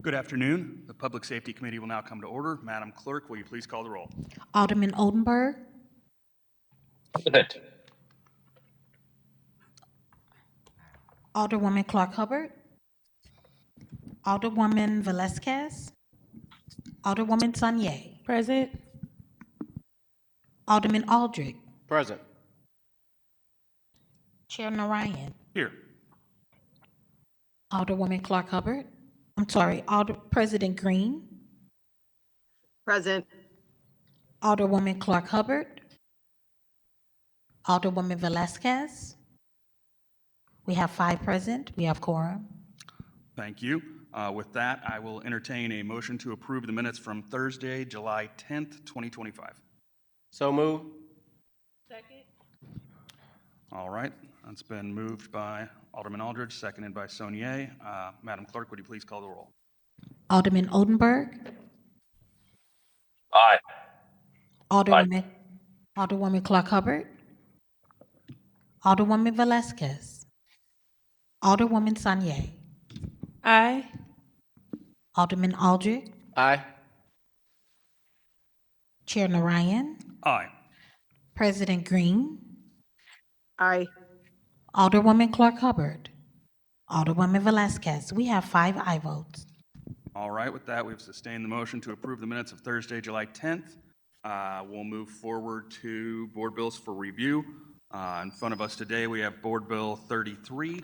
Good afternoon. The Public Safety Committee will now come to order. Madam Clerk, will you please call the roll? Alderman Oldenburg, Present. Alderwoman Clark Hubbard, Alderwoman Velasquez, Alderwoman Sanye, Present. Alderman Aldrich, Present. Chair Narayan, Here. Alderwoman Clark Hubbard, President Green, Present. Alderwoman Clark Hubbard, Alderwoman Velasquez. We have 5 present. We have quorum. Thank you. With that, I will entertain a motion to approve the minutes from Thursday, July 10th, 2025. So move. Second. All right. That's been moved by Alderman Aldridge, seconded by Sonier. Madam Clerk, would you please call the roll? Alderman Oldenburg, Aye. Alderwoman Clark Hubbard, Alderwoman Velasquez, Alderwoman Sanye, Aye. Alderman Aldrich, Aye. Chair Narayan, Aye. President Green, Aye. Alderwoman Clark Hubbard, Alderwoman Velasquez. We have 5 aye votes. All right. With that, we've sustained the motion to approve the minutes of Thursday, July 10th. We'll move forward to board bills for review. In front of us today, we have Board Bill 33.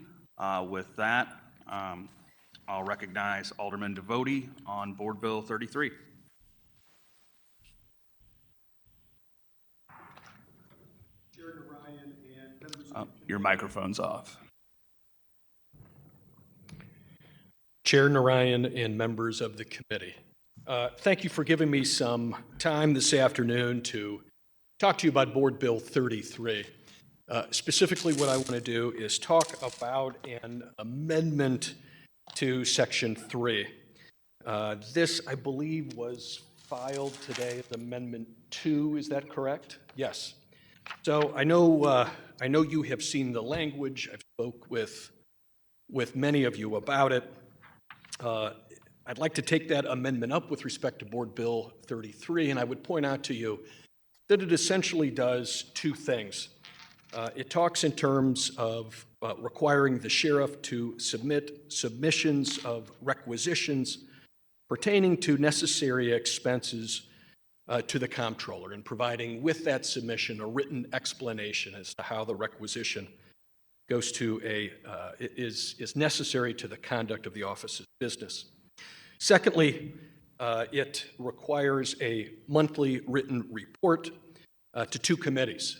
With that, I'll recognize Alderman Devote on Board Bill 33. Your microphone's off. Chair Narayan and members of the committee, thank you for giving me some time this afternoon to talk to you about Board Bill 33. Specifically, what I want to do is talk about an amendment to Section 3. This, I believe, was filed today as Amendment 2. Is that correct? Yes. So I know you have seen the language. I've spoke with many of you about it. I'd like to take that amendment up with respect to Board Bill 33, and I would point out to you that it essentially does 2 things. It talks in terms of requiring the sheriff to submit submissions of requisitions pertaining to necessary expenses to the comptroller, and providing with that submission a written explanation as to how the requisition goes to is necessary to the conduct of the office's business. Secondly, it requires a monthly written report to 2 committees.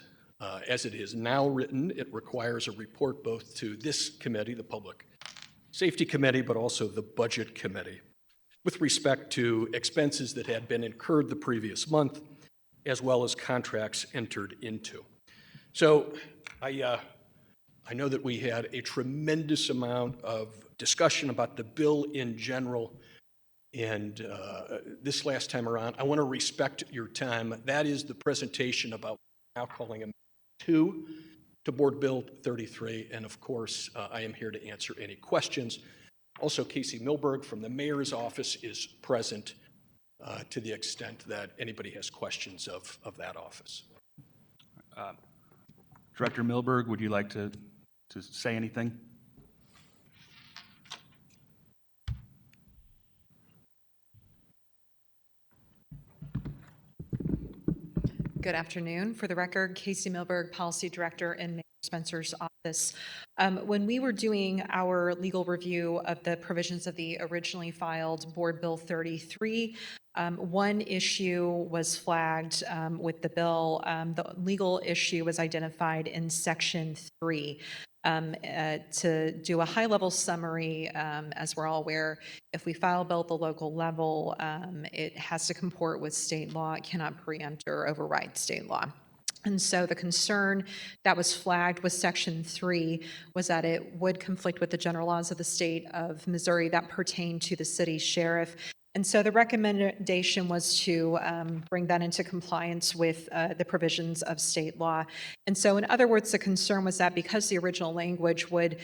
As it is now written, it requires a report both to this committee, the Public Safety Committee, but also the Budget Committee, with respect to expenses that had been incurred the previous month, as well as contracts entered into. So I know that we had a tremendous amount of discussion about the bill in general, and this last time around, I want to respect your time. That is the presentation about now calling Amendment 2 to Board Bill 33, and of course, I am here to answer any questions. Also, Casey Milberg from the Mayor's Office is present to the extent that anybody has questions of that office. Director Milberg, would you like to say anything? Good afternoon. For the record, Casey Milberg, Policy Director in Mayor Spencer's office. When we were doing our legal review of the provisions of the originally filed Board Bill 33, one issue was flagged with the bill. The legal issue was identified in Section 3. To do a high-level summary, as we're all aware, if we file a bill at the local level, it has to comport with state law. It cannot preempt or override state law. And so the concern that was flagged with Section 3 was that it would conflict with the general laws of the state of Missouri that pertain to the city sheriff. And so the recommendation was to bring that into compliance with the provisions of state law. And so in other words, the concern was that because the original language would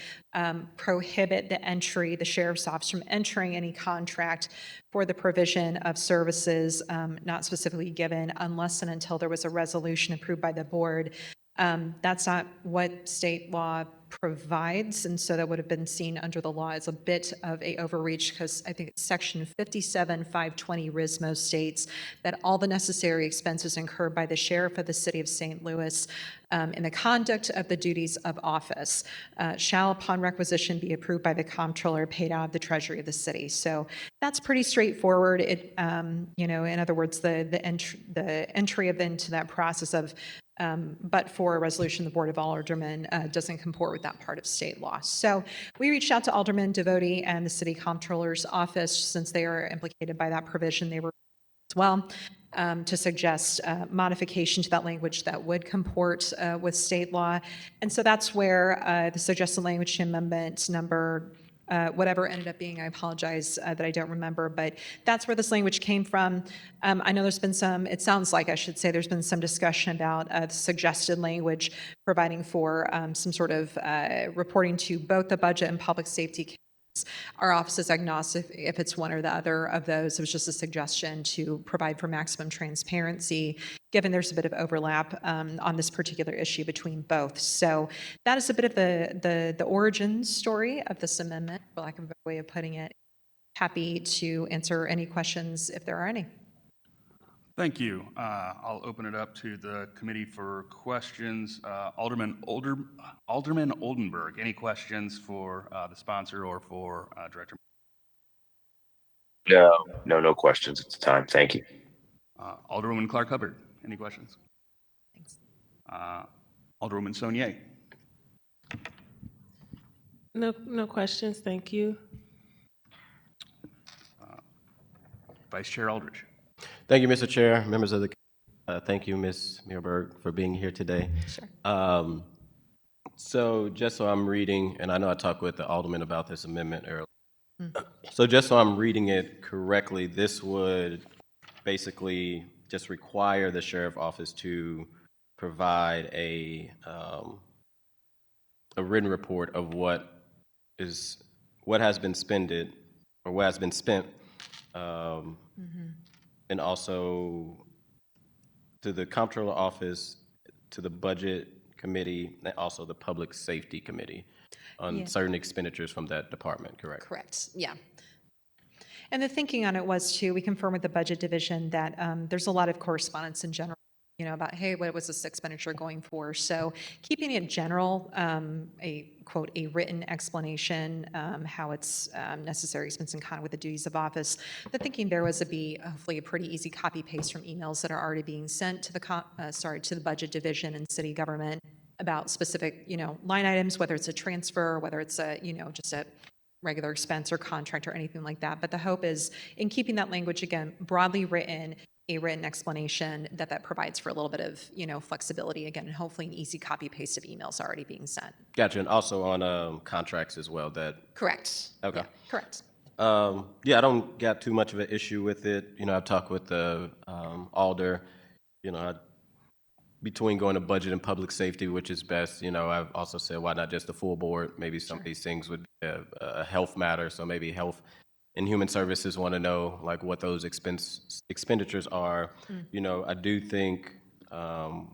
prohibit the sheriff's office from entering any contract for the provision of services not specifically given unless and until there was a resolution approved by the board. That's not what state law provides, and so that would have been seen under the law as a bit of a overreach, because I think it's section 57-520 RISMO states that all the necessary expenses incurred by the sheriff of the city of St. Louis in the conduct of the duties of office shall upon requisition be approved by the comptroller, paid out of the treasury of the city. So that's pretty straightforward. It, in other words, the entry into that process of but for a resolution, the Board of Aldermen doesn't comport with that part of state law. So we reached out to Alderman Devotie and the City Comptroller's Office, since they are implicated by that provision. They were as well to suggest modification to that language that would comport with state law. And so that's where the suggested language amendment number whatever ended up being, I apologize that I don't remember, but that's where this language came from. I know there's been it sounds like I should say there's been some discussion about the suggested language providing for some sort of reporting to both the budget and public safety. Our office is agnostic if it's one or the other of those. It was just a suggestion to provide for maximum transparency, given there's a bit of overlap on this particular issue between both. So that is a bit of the origin story of this amendment, for lack of a better way of putting it. Happy to answer any questions if there are any. Thank you. I'll open it up to the committee for questions. Alderman Oldenburg, any questions for the sponsor or for Director? No questions at the time. Thank you. Alderwoman Clark Hubbard, any questions? Thanks. Alderwoman Saunier. No questions. Thank you. Vice Chair Aldridge. Thank you, Mr. Chair, members of the, thank you, Ms. Mielberg, for being here today. Sure. So just so I'm reading, and I know I talked with the Alderman about this amendment earlier. So just so I'm reading it correctly, this would basically just require the sheriff office to provide a written report of what has been spent, or what has been spent, and also to the comptroller office, to the budget committee, and also the public safety committee on certain expenditures from that department, correct? Correct, yeah. And the thinking on it was too, we confirmed with the budget division that there's a lot of correspondence in general, about, hey, what was this expenditure going for? So keeping it general, a quote, a written explanation, how it's necessary expense in conduct with the duties of office. The thinking there was to be hopefully a pretty easy copy paste from emails that are already being sent to the budget division and city government about specific, line items, whether it's a transfer, whether it's a, just a regular expense or contract or anything like that. But the hope is in keeping that language, again, broadly written, a written explanation that provides for a little bit of, flexibility, again, and hopefully an easy copy paste of emails already being sent. Gotcha, and also on contracts as well, that. Correct. Okay. Yeah, correct. Yeah, I don't got too much of an issue with it. I've talked with the Alder, between going to budget and public safety, which is best, I've also said, why not just the full board? Maybe some of these things would be a health matter, so maybe health and human services want to know, like, what those expenditures are. I do think, I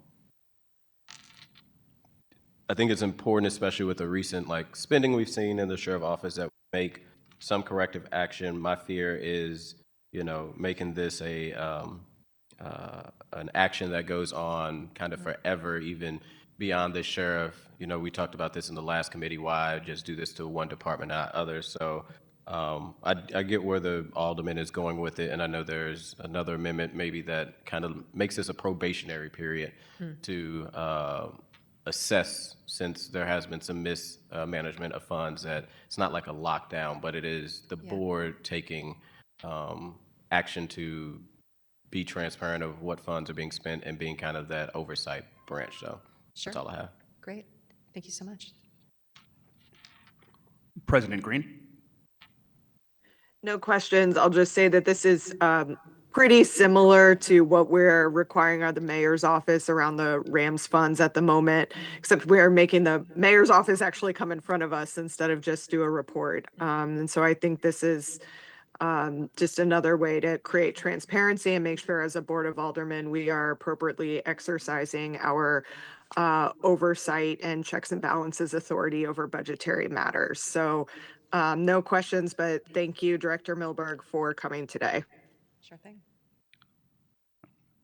think it's important, especially with the recent, spending we've seen in the sheriff office, that we make some corrective action. My fear is, making this an action that goes on kind of forever, even beyond the sheriff. We talked about this in the last committee, why just do this to one department, not others. So I get where the alderman is going with it, and I know there's another amendment maybe that kind of makes this a probationary period to assess, since there has been some mismanagement of funds, that it's not like a lockdown, but it is the board taking action to be transparent of what funds are being spent and being kind of that oversight branch. So Sure. that's all I have. Great. Thank you so much. President Green. No questions. I'll just say that this is pretty similar to what we're requiring of the mayor's office around the Rams funds at the moment, except we're making the mayor's office actually come in front of us instead of just do a report. And so I think this is just another way to create transparency and make sure as a board of aldermen, we are appropriately exercising our oversight and checks and balances authority over budgetary matters. So no questions, but thank you, Director Milberg, for coming today. Sure thing.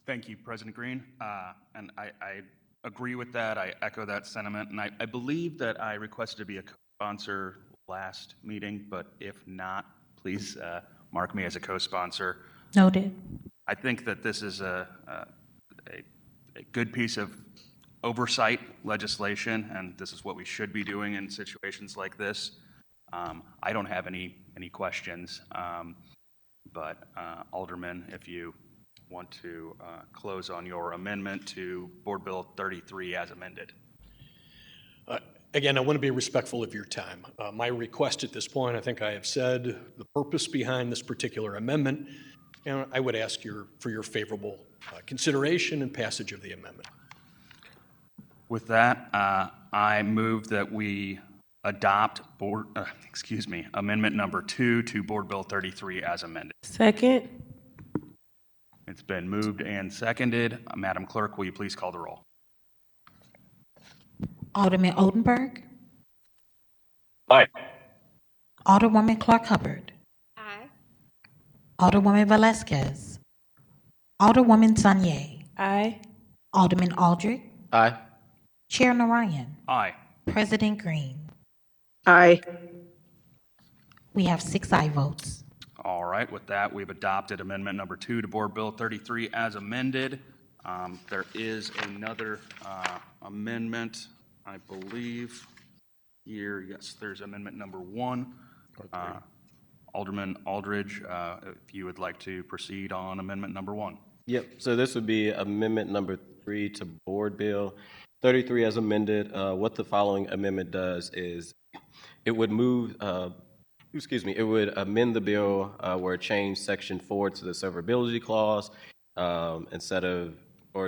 Thank you, President Green. And I agree with that. I echo that sentiment. And I believe that I requested to be a co-sponsor last meeting, but if not, please mark me as a co-sponsor. Noted. I think that this is a good piece of oversight legislation, and this is what we should be doing in situations like this. I don't have any questions, but Alderman, if you want to close on your amendment to Board Bill 33 as amended. Again, I want to be respectful of your time. My request at this point, I think I have said the purpose behind this particular amendment, and I would ask for your favorable consideration and passage of the amendment. With that, I move that we adopt amendment number 2 to Board Bill 33 as amended. Second. It's been moved and seconded. Madam Clerk, will you please call the roll? Alderman Oldenburg. Aye. Alderwoman Clark Hubbard. Aye. Alderwoman Velasquez. Alderwoman Sanye. Aye. Alderman Aldrich. Aye. Chair Narayan. Aye. President Green. Aye. We have 6 aye votes. All right, with that, we've adopted amendment number 2 to Board Bill 33 as amended. There is another amendment, I believe, here. Yes, there's amendment number 1. Alderman Aldridge, if you would like to proceed on amendment number 1. Yep, so this would be amendment number 3 to Board Bill 33 as amended. What the following amendment does is it would it would amend the bill where it changed section 4 to the severability clause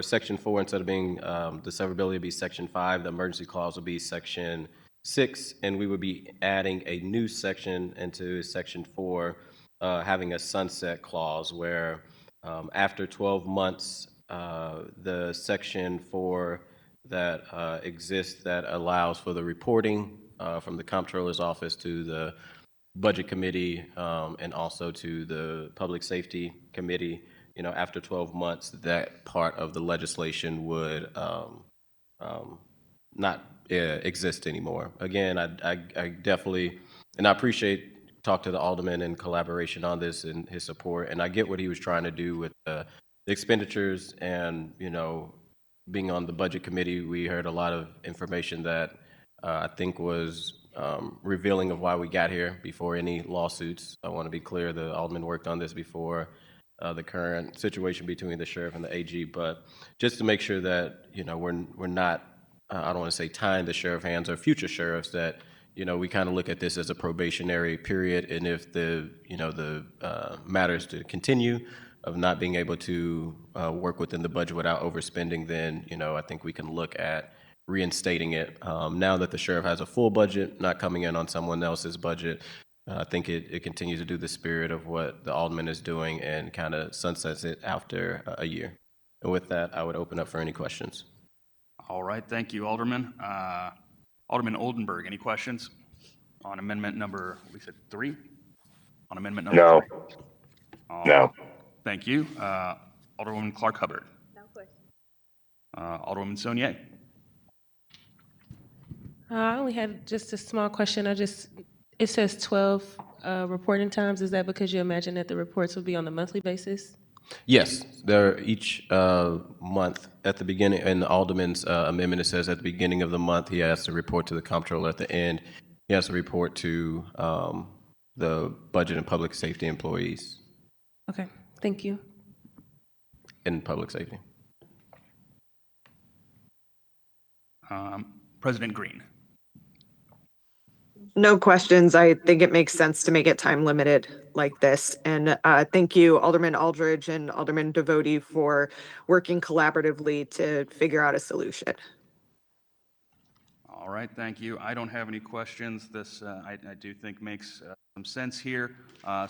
section 4 instead of being the severability would be section 5, the emergency clause would be section 6, and we would be adding a new section into section 4, having a sunset clause where after 12 months, the section 4 that exists that allows for the reporting from the Comptroller's office to the Budget Committee and also to the Public Safety Committee, after 12 months, that part of the legislation would not exist anymore. Again, I definitely, and I appreciate talk to the Alderman in collaboration on this and his support, and I get what he was trying to do with the expenditures and, being on the Budget Committee, we heard a lot of information that I think was revealing of why we got here before any lawsuits. I want to be clear, the Alderman worked on this before the current situation between the sheriff and the AG, but just to make sure that, we're not, I don't want to say tying the sheriff hands or future sheriffs, that, we kind of look at this as a probationary period, and if the matters to continue of not being able to work within the budget without overspending, then, I think we can look at reinstating it. Now that the sheriff has a full budget, not coming in on someone else's budget, I think it continues to do the spirit of what the Alderman is doing and kind of sunsets it after a year. And with that, I would open up for any questions. All right, thank you, Alderman. Alderman Oldenburg, any questions on amendment number, we said 3? On amendment number No. 3? No. Thank you. Alderwoman Clark Hubbard. No question. Alderwoman Saunier. I only had just a small question. It says 12 reporting times. Is that because you imagine that the reports will be on a monthly basis? Yes, they're each month at the beginning. In the Alderman's amendment, it says at the beginning of the month, he has to report to the Comptroller. At the end, he has to report to the Budget and Public Safety employees Okay, thank you. in Public Safety. President Green. No questions. I think it makes sense to make it time limited like this. And thank you, Alderman Aldridge and Alderman Devotee, for working collaboratively to figure out a solution. All right, thank you. I don't have any questions. This, I do think makes some sense here.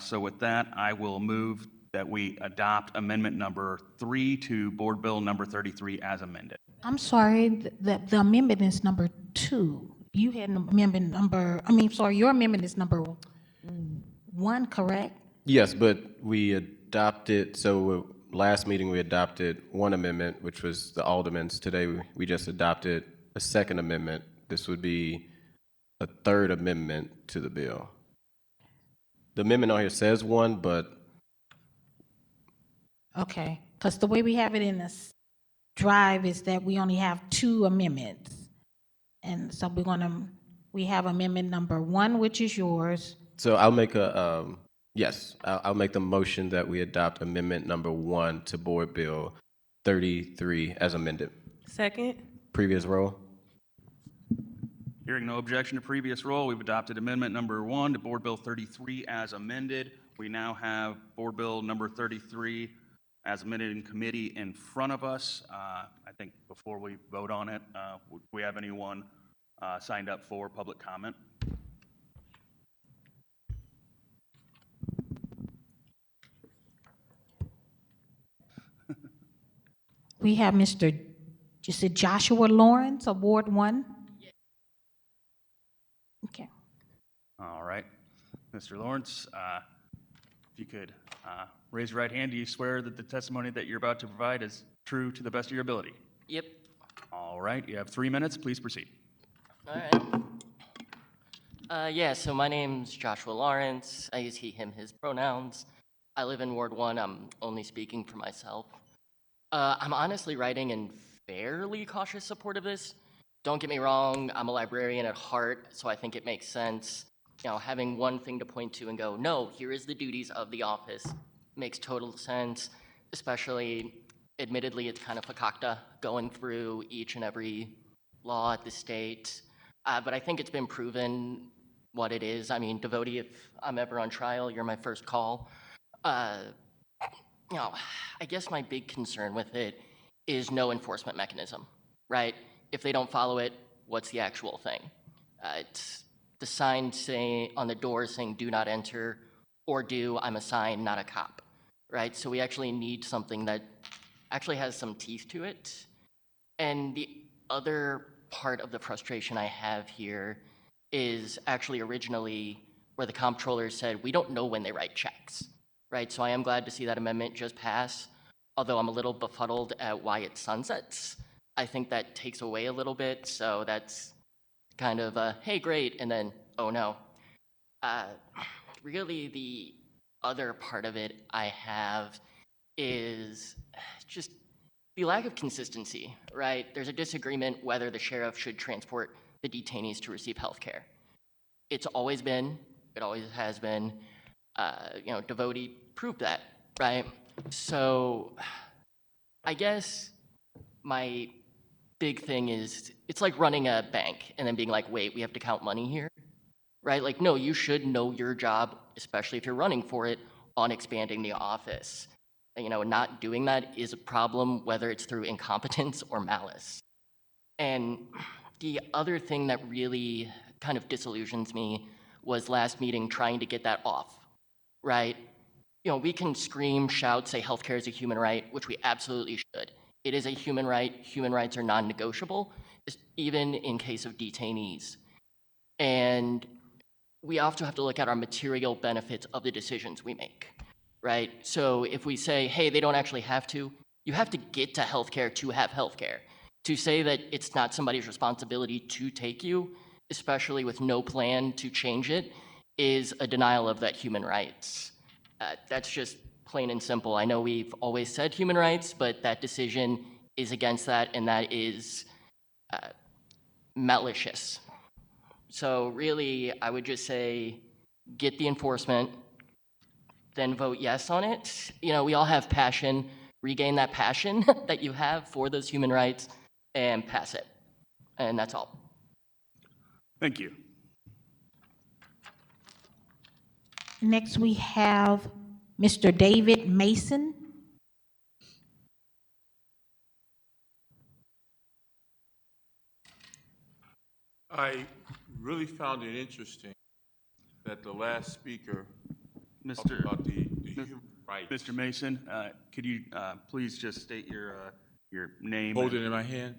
So with that, I will move that we adopt amendment number 3 to Board Bill number 33 as amended. I'm sorry, the amendment is number 2. You had an amendment number, your amendment is number 1, correct? Yes, but we adopted, so last meeting we adopted one amendment, which was the alderman's. Today we just adopted a second amendment. This would be a third amendment to the bill. The amendment on here says 1, but Okay, because the way we have it in this drive is that we only have 2 amendments. And so we have amendment number 1, which is yours. so I'll make I'll make the motion that we adopt amendment number 1 to Board Bill 33 as amended. Second? Previous roll. Hearing no objection to previous roll, we've adopted amendment number 1 to Board Bill 33 as amended. We now have Board Bill number 33 as amended in committee in front of us. I think before we vote on it, would we have anyone signed up for public comment? We have Mr. Joshua Lawrence of Ward 1. Okay. All right. Mr. Lawrence, if you could raise your right hand, do you swear that the testimony that you're about to provide is true to the best of your ability? Yep. All right. You have 3 minutes. Please proceed. All right. Yeah, so my name's Joshua Lawrence. I use he, him, his pronouns. I live in Ward 1. I'm only speaking for myself. I'm honestly writing in fairly cautious support of this. Don't get me wrong, I'm a librarian at heart, so I think it makes sense. You know, having one thing to point to and go, no, here is the duties of the office, makes total sense, especially, admittedly, it's kind of fakakta going through each and every law at the state. But I think it's been proven what it is. I mean, Devotee, if I'm ever on trial, you're my first call. You know, I guess my big concern with it is no enforcement mechanism, right? If they don't follow it, what's the actual thing? It's the sign saying on the door saying "Do not enter," or "Do I'm a sign, not a cop," right? So we actually need something that actually has some teeth to it. And the other part of the frustration I have here is actually originally where the comptroller said we don't know when they write checks, right? So I am glad to see that amendment just pass, although I'm a little befuddled at why it sunsets. I think that takes away a little bit, so that's kind of a, hey, great, and then, oh no. Really, the other part of it I have is just the lack of consistency, right? There's a disagreement whether the sheriff should transport the detainees to receive health care. It's always been, it always has been, you know, Devotee proved that, right? So I guess my big thing is it's like running a bank and then being like, wait, we have to count money here, right? Like, no, you should know your job, especially if you're running for it, on expanding the office. You know, not doing that is a problem, whether it's through incompetence or malice. And the other thing that really kind of disillusions me was last meeting trying to get that off, right? You know, we can scream, shout, say healthcare is a human right, which we absolutely should. It is a human right. Human rights are non-negotiable, even in case of detainees. And we also have to look at our material benefits of the decisions we make, right? So if we say, hey, they don't actually have to, you have to get to healthcare to have healthcare. To say that it's not somebody's responsibility to take you, especially with no plan to change it, is a denial of that human rights. That's just plain and simple. I know we've always said human rights, but that decision is against that, and that is malicious. So really, I would just say, get the enforcement, then vote yes on it. You know, we all have passion. Regain that passion that you have for those human rights and pass it. And that's all. Thank you. Next, we have Mr. David Mason. I really found it interesting that the last speaker talked Mr. about the human rights. Mr. Mason, could you please just state your name? Hold it in my hand.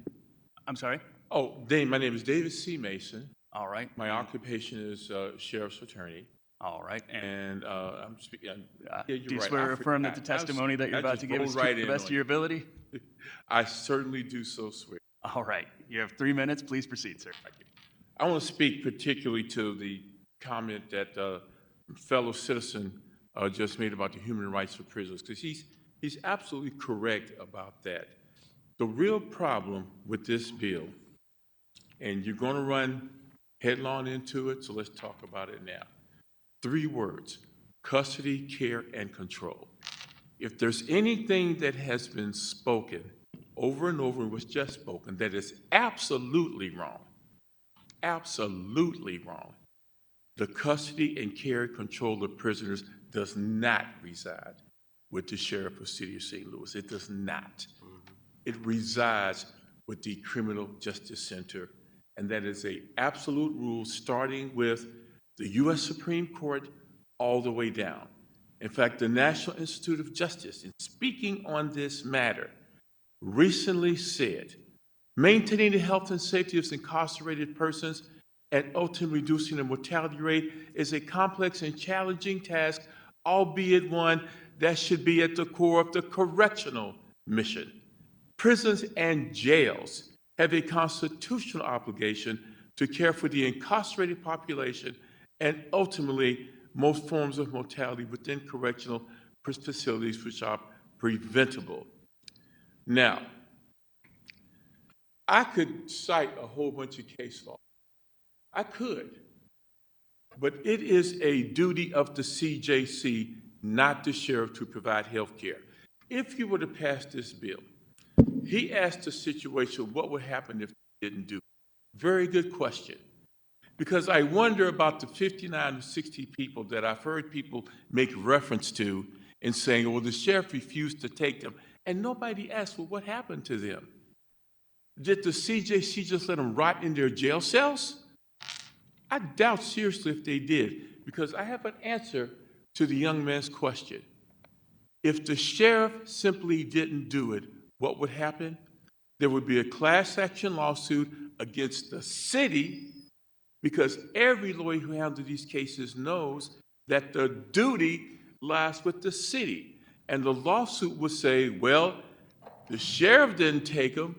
I'm sorry? Oh, my name is David C. Mason. All right. My occupation is sheriff's attorney. All right. And And I'm speaking. Yeah, do you're you right. swear or I affirm that forgot. the testimony that you're I about just to give is rolled right to the in best on of your ability? I certainly do so swear. All right. You have 3 minutes. Please proceed, sir. I want to speak particularly to the comment that fellow citizen just made about the human rights of prisoners, because he's absolutely correct about that. The real problem with this bill, and you're going to run headlong into it, so let's talk about it now. 3 words: custody, care, and control. If there's anything that has been spoken over and over and was just spoken that is absolutely wrong, the custody and care and control of prisoners does not reside with the sheriff of City of St. Louis. It does not. It resides with the Criminal Justice Center, and that is an absolute rule starting with the U.S. Supreme Court all the way down. In fact, the National Institute of Justice, in speaking on this matter, recently said, maintaining the health and safety of incarcerated persons and ultimately reducing the mortality rate is a complex and challenging task, albeit one that should be at the core of the correctional mission. Prisons and jails have a constitutional obligation to care for the incarcerated population and ultimately most forms of mortality within correctional facilities which are preventable. Now, I could cite a whole bunch of case law. I could. But it is a duty of the CJC, not the sheriff, to provide health care. If you were to pass this bill, he asked the situation, what would happen if they didn't do it? Very good question. Because I wonder about the 59 or 60 people that I've heard people make reference to in saying, well, the sheriff refused to take them. And nobody asked, well, what happened to them? Did the CJC just let them rot in their jail cells? I doubt seriously if they did, because I have an answer to the young man's question. If the sheriff simply didn't do it, what would happen? There would be a class action lawsuit against the city, because every lawyer who handles these cases knows that the duty lies with the city. And the lawsuit would say, well, the sheriff didn't take them.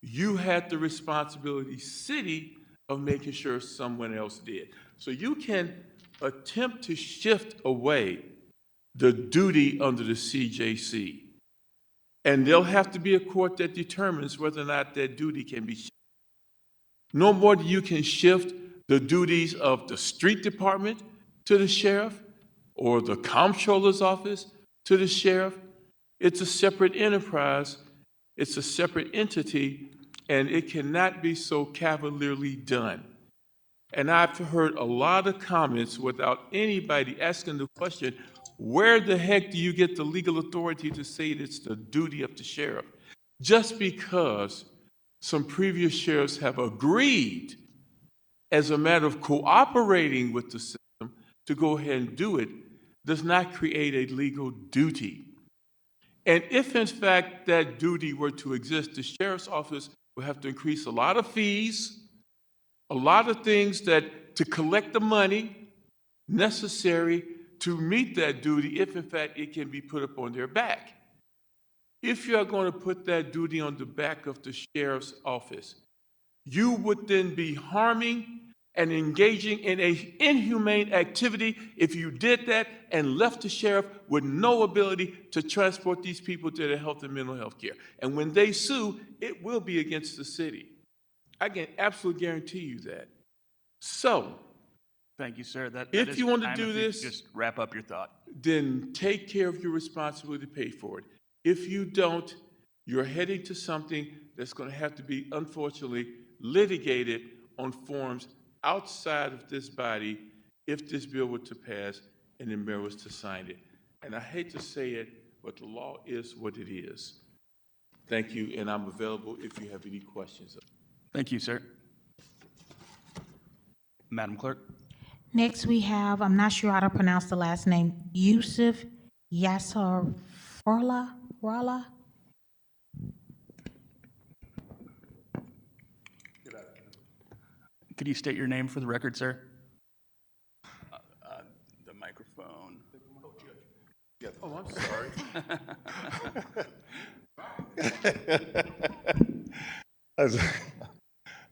You had the responsibility, city, of making sure someone else did. So you can attempt to shift away the duty under the CJC. And there'll have to be a court that determines whether or not that duty can be shifted. No more than you can shift the duties of the street department to the sheriff or the comptroller's office to the sheriff. It's a separate enterprise. It's a separate entity, and it cannot be so cavalierly done. And I've heard a lot of comments without anybody asking the question, where the heck do you get the legal authority to say that it's the duty of the sheriff? Just because some previous sheriffs have agreed, as a matter of cooperating with the system, to go ahead and do it, does not create a legal duty. And if, in fact, that duty were to exist, the sheriff's office would have to increase a lot of fees, a lot of things that to collect the money necessary to meet that duty, if, in fact, it can be put up on their back. If you're going to put that duty on the back of the sheriff's office, you would then be harming and engaging in an inhumane activity if you did that and left the sheriff with no ability to transport these people to their health and mental health care. And when they sue, it will be against the city. I can absolutely guarantee you that. So, Thank you, sir. If is you want to time. do If you could this- just wrap up your thought. then take care of your responsibility to pay for it. If you don't, you're heading to something that's going to have to be, unfortunately, litigated on forms outside of this body if this bill were to pass, and the mayor was to sign it. And I hate to say it, but the law is what it is. Thank you, and I'm available if you have any questions. Thank you, sir. Madam Clerk? Next, we have, I'm not sure how to pronounce the last name, Yusuf Yasser Rala. Could you state your name for the record, sir? The microphone. Oh, I'm sorry.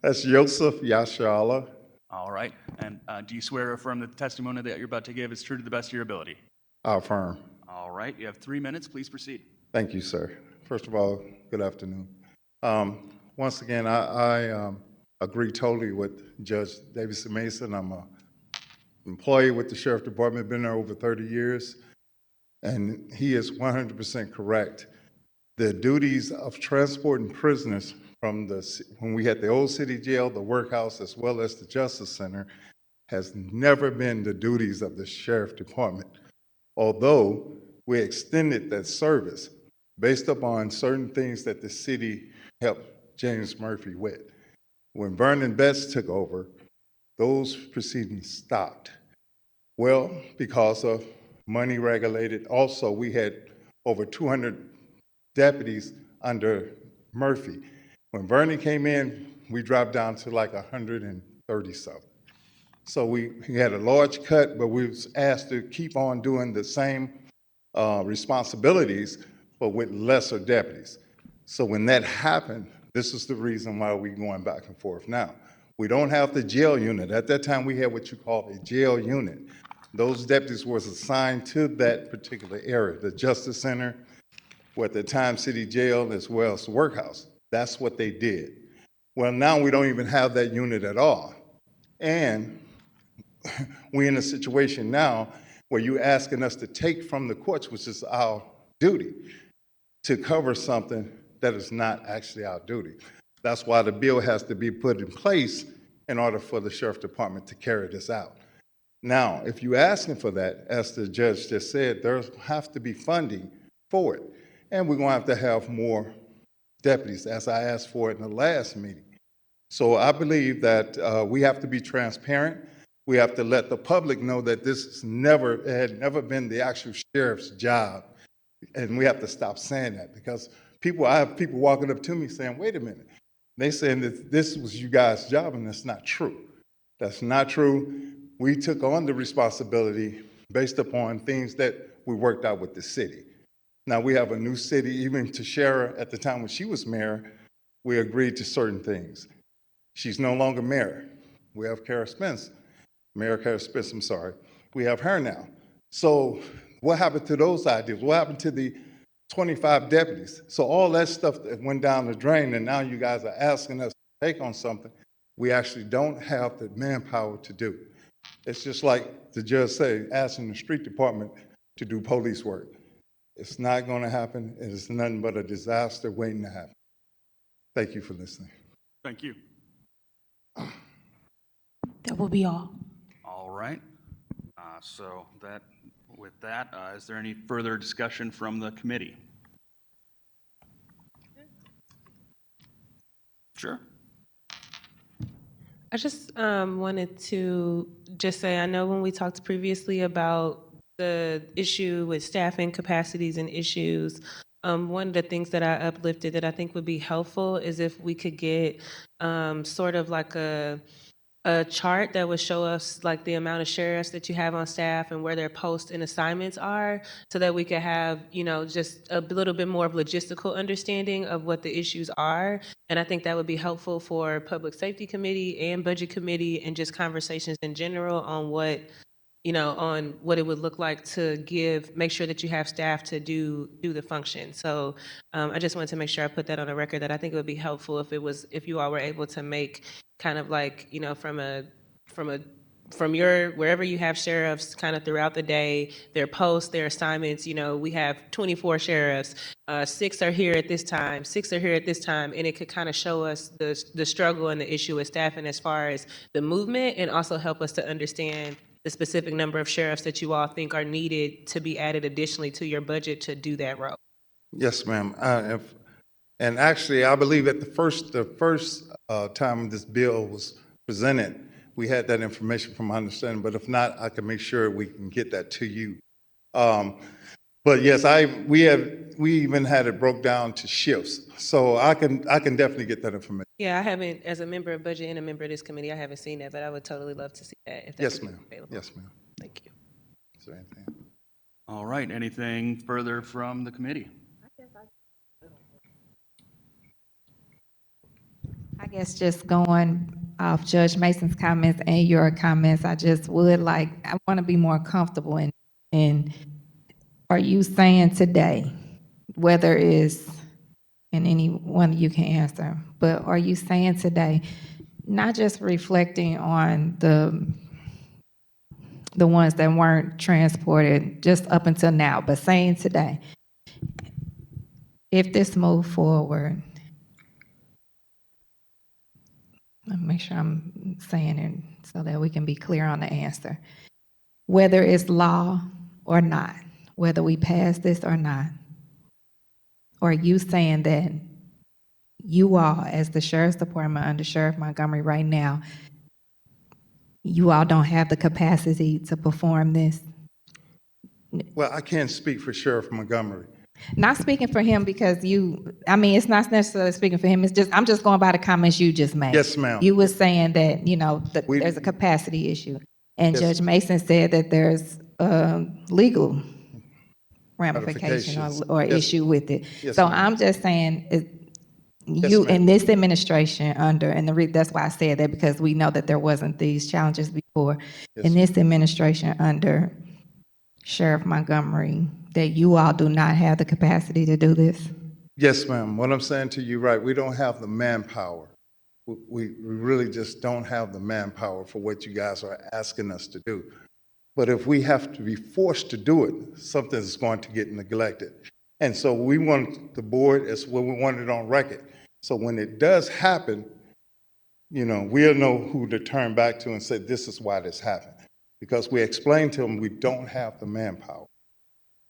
That's Yosef Yashala. All right. And do you swear or affirm that the testimony that you're about to give is true to the best of your ability? I affirm. All right. You have 3 minutes. Please proceed. Thank you, sir. First of all, good afternoon. Once again, I agree totally with Judge Davison Mason. I'm an employee with the Sheriff Department, been there over 30 years, and he is 100% correct. The duties of transporting prisoners from when we had the old city jail, the workhouse, as well as the Justice Center, has never been the duties of the Sheriff Department. Although we extended that service based upon certain things that the city helped James Murphy with. When Vernon Betts took over, those proceedings stopped. Well, because of money regulated, also we had over 200 deputies under Murphy. When Vernon came in, we dropped down to like 130 something. So we had a large cut, but we was asked to keep on doing the same responsibilities, but with lesser deputies. So when that happened, this is the reason why we're going back and forth now. We don't have the jail unit. At that time, we had what you call a jail unit. Those deputies was assigned to that particular area, the Justice Center, or at the time City Jail, as well as the workhouse. That's what they did. Well, now we don't even have that unit at all. And we're in a situation now where you're asking us to take from the courts, which is our duty, to cover something that is not actually our duty. That's why the bill has to be put in place in order for the Sheriff Department to carry this out. Now, if you're asking for that, as the judge just said, there has to be funding for it. And we're going to have more deputies, as I asked for it in the last meeting. So I believe that we have to be transparent. We have to let the public know that this had never been the actual sheriff's job. And we have to stop saying that, because I have people walking up to me saying, wait a minute. They saying that this was you guys' job, and that's not true. That's not true. We took on the responsibility based upon things that we worked out with the city. Now, we have a new city. Even Tashara, at the time when she was mayor, we agreed to certain things. She's no longer mayor. We have Kara Spence, Mayor Kara Spence, I'm sorry. We have her now. So what happened to those ideas? What happened to the 25 deputies? So all that stuff that went down the drain, and now you guys are asking us to take on something we actually don't have the manpower to do. It's just like the judge said, asking the street department to do police work. It's not going to happen. It is nothing but a disaster waiting to happen. Thank you for listening. Thank you. That will be all. All right. With that, is there any further discussion from the committee? Sure. I just wanted to just say, I know when we talked previously about the issue with staffing capacities and issues, one of the things that I uplifted that I think would be helpful is if we could get sort of like a chart that would show us like the amount of sheriffs that you have on staff and where their posts and assignments are, so that we could have, just a little bit more of logistical understanding of what the issues are. And I think that would be helpful for Public Safety Committee and Budget Committee, and just conversations in general on what it would look like to make sure that you have staff to do the function. So I just wanted to make sure I put that on the record, that I think it would be helpful if you all were able to make kind of like, from your, wherever you have sheriffs kind of throughout the day, their posts, their assignments, we have 24 sheriffs, 6 are here at this time, 6 are here at this time, and it could kind of show us the struggle and the issue with staffing as far as the movement, and also help us to understand, the specific number of sheriffs that you all think are needed to be added additionally to your budget to do that role? Yes, ma'am. And actually, I believe at the first time this bill was presented, we had that information from my understanding, but if not, I can make sure we can get that to you. But yes, we even had it broke down to shifts, so I can definitely get that information. Yeah, I haven't, as a member of budget and a member of this committee, I haven't seen that, but I would totally love to see that if that Yes, could be ma'am. available. Yes, ma'am. Thank you. Is there anything? All right, anything further from the committee? I guess just going off Judge Mason's comments and your comments, I just would like, I want to be more comfortable in, are you saying today, whether it's, and any one you can answer, but are you saying today, not just reflecting on the ones that weren't transported just up until now, but saying today, if this move forward, let me make sure I'm saying it so that we can be clear on the answer. Whether it's law or not, whether we pass this or not, or you saying that you all, as the Sheriff's Department under Sheriff Montgomery right now, you all don't have the capacity to perform this? Well, I can't speak for Sheriff Montgomery. Not speaking for him because it's not necessarily speaking for him, I'm just going by the comments you just made. Yes, ma'am. You were saying that, there's a capacity issue. And Yes. Judge Mason said that there's legal ramification or Yes. issue with it. Yes, So ma'am. I'm just saying, Yes, you, ma'am. in this administration that's why I said that, because we know that there wasn't these challenges before. Yes, In this administration under Sheriff Montgomery, that you all do not have the capacity to do this? Yes, ma'am. What I'm saying to you, right, we don't have the manpower. We really just don't have the manpower for what you guys are asking us to do. But if we have to be forced to do it, something's going to get neglected. And so we want the board, as well, we want it on record. So when it does happen, we'll know who to turn back to and say, this is why this happened. Because we explained to them we don't have the manpower.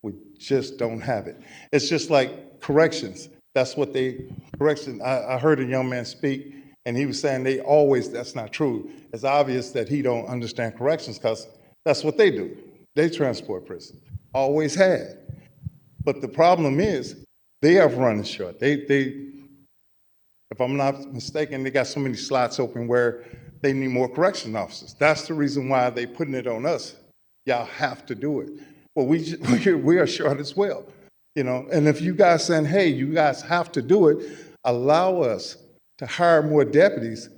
We just don't have it. It's just like corrections. That's what I heard a young man speak, and he was saying that's not true. It's obvious that he don't understand corrections because that's what they do. They transport prisoners. Always had. But the problem is they are running short. If I'm not mistaken, they got so many slots open where they need more correction officers. That's the reason why they putting it on us. Y'all have to do it. Well, we are short as well, And if you guys saying, hey, you guys have to do it, allow us to hire more deputies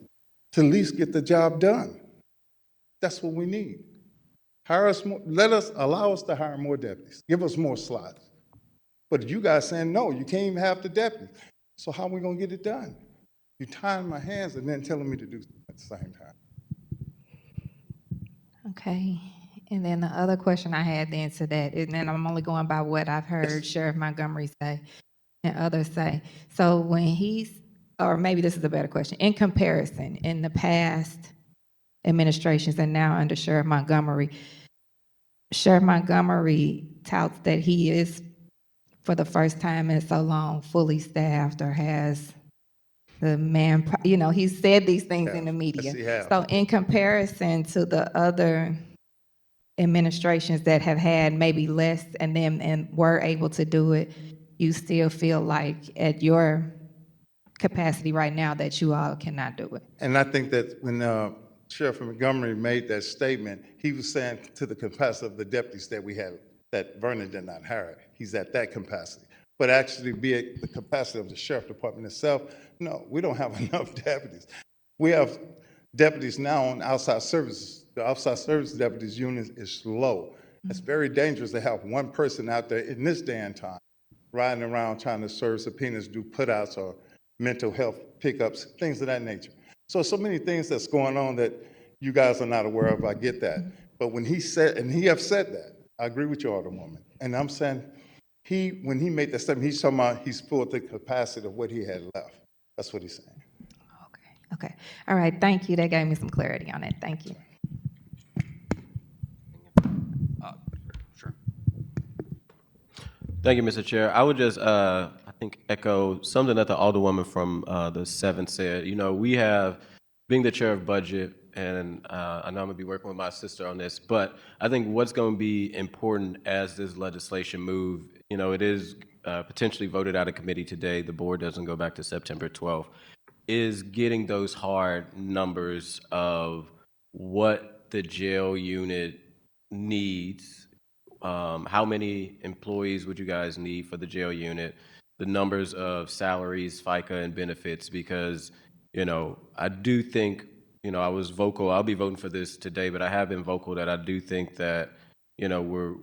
to at least get the job done. That's what we need. Hire us more. Allow us to hire more deputies. Give us more slots. But you guys saying no, you can't even have the deputies. So how are we gonna get it done? You tying my hands and then telling me to do something at the same time. Okay. And then the other question I had then to that, and then I'm only going by what I've heard Sheriff Montgomery say and others say. So when or maybe this is a better question, in comparison, in the past administrations and now under Sheriff Montgomery touts that he is, for the first time in so long, fully staffed or has the he's said these things in the media. Yes, he has. So in comparison to the other administrations that have had maybe less and were able to do it, you still feel like at your capacity right now that you all cannot do it? And I think that when Sheriff Montgomery made that statement, he was saying to the capacity of the deputies that we had, that Vernon did not hire. He's at that capacity. But actually be at the capacity of the Sheriff Department itself, no, we don't have enough deputies. We have deputies now on outside services. The outside service deputies unit is low. It's very dangerous to have one person out there in this day and time riding around trying to serve subpoenas, do putouts or mental health pickups, things of that nature. So many things that's going on that you guys are not aware of, I get that. But when he said, and he have said that, I agree with you, Alderwoman. And I'm saying, when he made that statement, he's talking about he's full of the capacity of what he had left. That's what he's saying. Okay. All right. Thank you. That gave me some clarity on it. Thank you. Thank you, Mr. Chair. I would just, I think, echo something that the Alderwoman from the 7th said. You know, we have, being the chair of budget, and I know I'm going to be working with my sister on this, but I think what's going to be important as this legislation move, you know, it is potentially voted out of committee today. The board doesn't go back to September 12th, is getting those hard numbers of what the jail unit needs. How many employees would you guys need for the jail unit? The numbers of salaries, FICA, and benefits, because, you know, I do think, you know, I was vocal, I'll be voting for this today, but I have been vocal that I do think that, you know, we're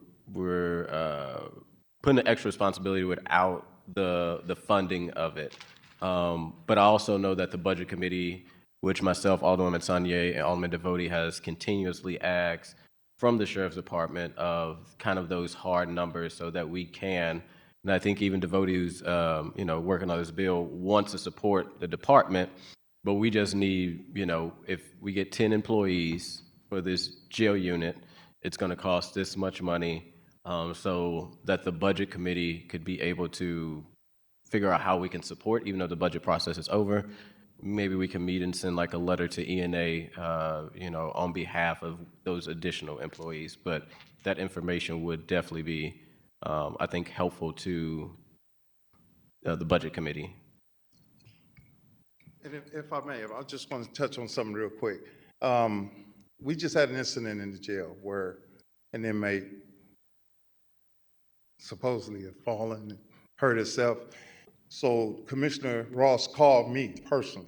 putting the extra responsibility without the funding of it. But I also know that the Budget Committee, which myself, Alderwoman Sanye, and Alderman Devotie has continuously asked from the Sheriff's Department of kind of those hard numbers so that we can, and I think even Devotie, who's you know, working on this bill, wants to support the department, but we just need, you know, if we get 10 employees for this jail unit, it's going to cost this much money, so that the Budget Committee could be able to figure out how we can support, even though the budget process is over. Maybe we can meet and send like a letter to ENA, you know, on behalf of those additional employees. But that information would definitely be, I think, helpful to the Budget Committee. And if I may, I just want to touch on something real quick. We just had an incident in the jail where an inmate supposedly had fallen and hurt himself. So Commissioner Ross called me personally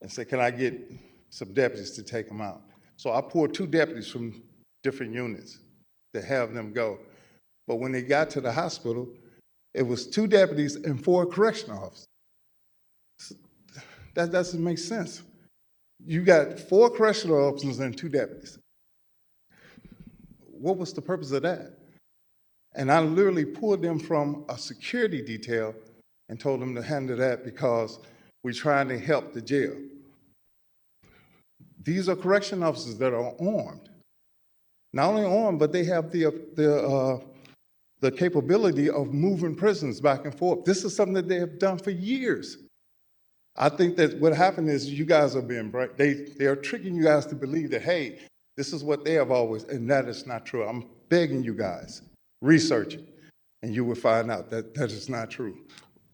and said, can I get some deputies to take him out? So I pulled 2 deputies from different units to have them go. But when they got to the hospital, it was 2 deputies and 4 correctional officers. That doesn't make sense. You got 4 correctional officers and 2 deputies. What was the purpose of that? And I literally pulled them from a security detail and told them to handle that because we're trying to help the jail. These are correction officers that are armed. Not only armed, but they have the capability of moving prisoners back and forth. This is something that they have done for years. I think that what happened is you guys are being bright. They are tricking you guys to believe that, hey, this is what they have always, and that is not true. I'm begging you guys, research it, and you will find out that that is not true.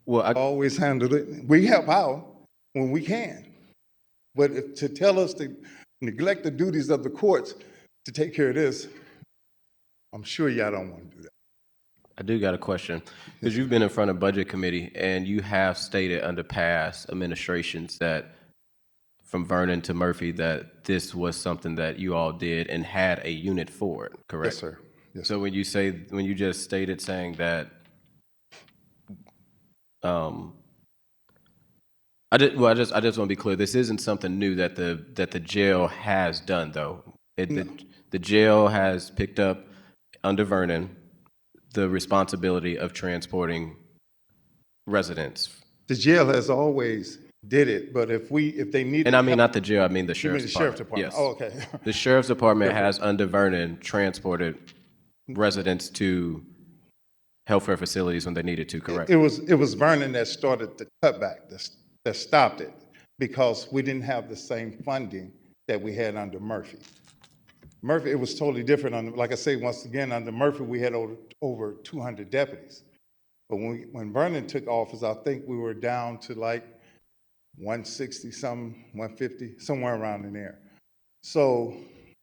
Well, I always handled it. We help out when we can. But to tell us to neglect the duties of the courts to take care of this, I'm sure y'all don't want to do that. I do got a question, because you've been in front of Budget Committee and you have stated under past administrations that from Vernon to Murphy that this was something that you all did and had a unit for it, correct? Yes, sir. Yes, so when you just stated saying that, I just want to be clear. This isn't something new that the jail has done, though. The jail has picked up under Vernon the responsibility of transporting residents. The jail has always did it, but if they need, and I mean not the jail, I mean the sheriff's department. Department. Yes. Oh, okay. The sheriff's department has under Vernon transported residents to healthcare facilities when they needed to, correct? It was Vernon that started the cutback, that stopped it, because we didn't have the same funding that we had under Murphy. Murphy, it was totally different. Like I say, once again, under Murphy, we had over 200 deputies. But when Vernon took office, I think we were down to like 160 something, 150, somewhere around in there. So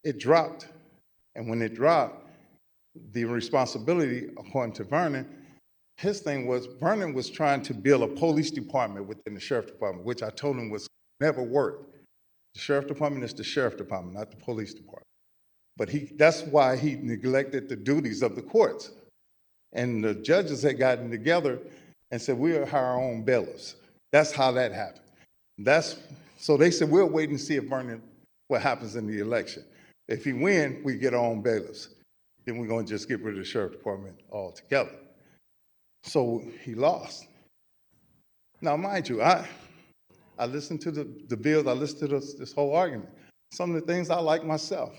it dropped. And when it dropped, the responsibility, according to Vernon, his thing was Vernon was trying to build a police department within the sheriff department, which I told him was never worked. The sheriff department is the sheriff department, not the police department. But that's why he neglected the duties of the courts. And the judges had gotten together and said, we'll hire our own bailiffs. That's how that happened. So they said, we'll wait and see if Vernon, what happens in the election. If he wins, we get our own bailiffs. Then we're going to just get rid of the sheriff department altogether. So he lost. Now, mind you, I listened to the bills, I listened to this whole argument. Some of the things I like myself.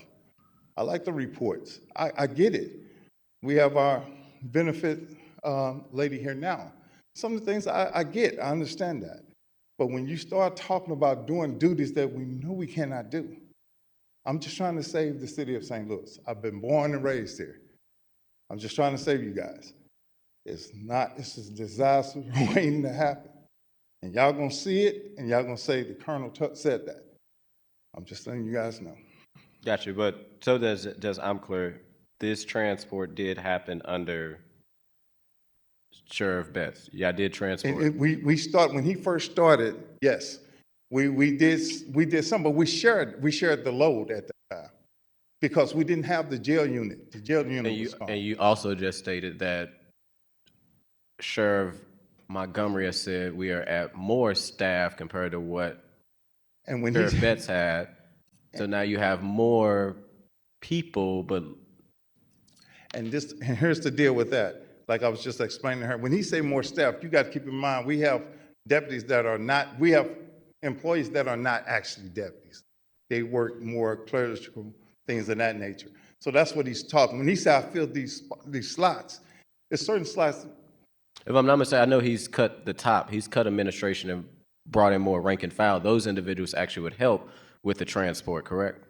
I like the reports. I get it. We have our benefit lady here now. Some of the things I get, I understand that. But when you start talking about doing duties that we know we cannot do, I'm just trying to save the city of St. Louis. I've been born and raised here. I'm just trying to save you guys. It's a disaster waiting to happen. And y'all gonna see it, and y'all gonna say the colonel said that. I'm just letting you guys know. Got you, but so does I'm clear, this transport did happen under Sheriff Betts. Yeah, I did transport. And when he first started, yes, we did some, but we shared the load at the time because we didn't have the jail unit. The jail unit was gone. And you also just stated that Sheriff Montgomery has said we are at more staff compared to what Sheriff Betts had. So now you have more people, but. And here's the deal with that. Like I was just explaining to her, when he say more staff, you got to keep in mind, we have deputies that are not, we have employees that are not actually deputies. They work more clerical things of that nature. So that's what he's talking. When he said, I filled these slots, there's certain slots. If I'm not mistaken, I know he's cut the top. He's cut administration and brought in more rank and file. Those individuals actually would help with the transport, correct?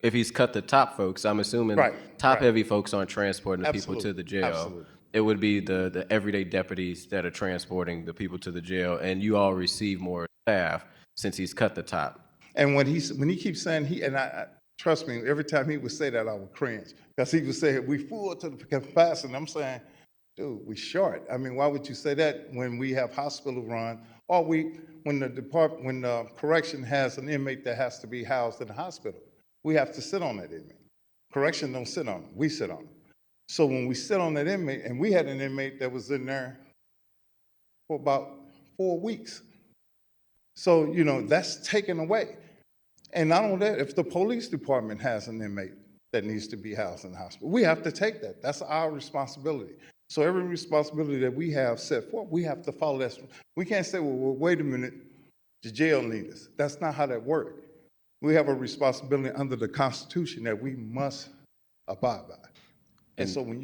If he's cut the top folks, I'm assuming top-heavy folks aren't transporting the people to the jail. Absolutely. It would be the everyday deputies that are transporting the people to the jail, and you all receive more staff since he's cut the top. And when he keeps saying I trust me, every time he would say that, I would cringe because he would say we full to the capacity. And I'm saying, dude, we short. I mean, why would you say that when we have hospital run or when the correction has an inmate that has to be housed in the hospital? We have to sit on that inmate. Correction don't sit on them. We sit on them. So when we sit on that inmate, and we had an inmate that was in there for about 4 weeks. So, that's taken away. And not only that, if the police department has an inmate that needs to be housed in the hospital, we have to take that. That's our responsibility. So every responsibility that we have set forth, we have to follow that. We can't say, well, wait a minute, the jail needs us. That's not how that works. We have a responsibility under the Constitution that we must abide by. And so when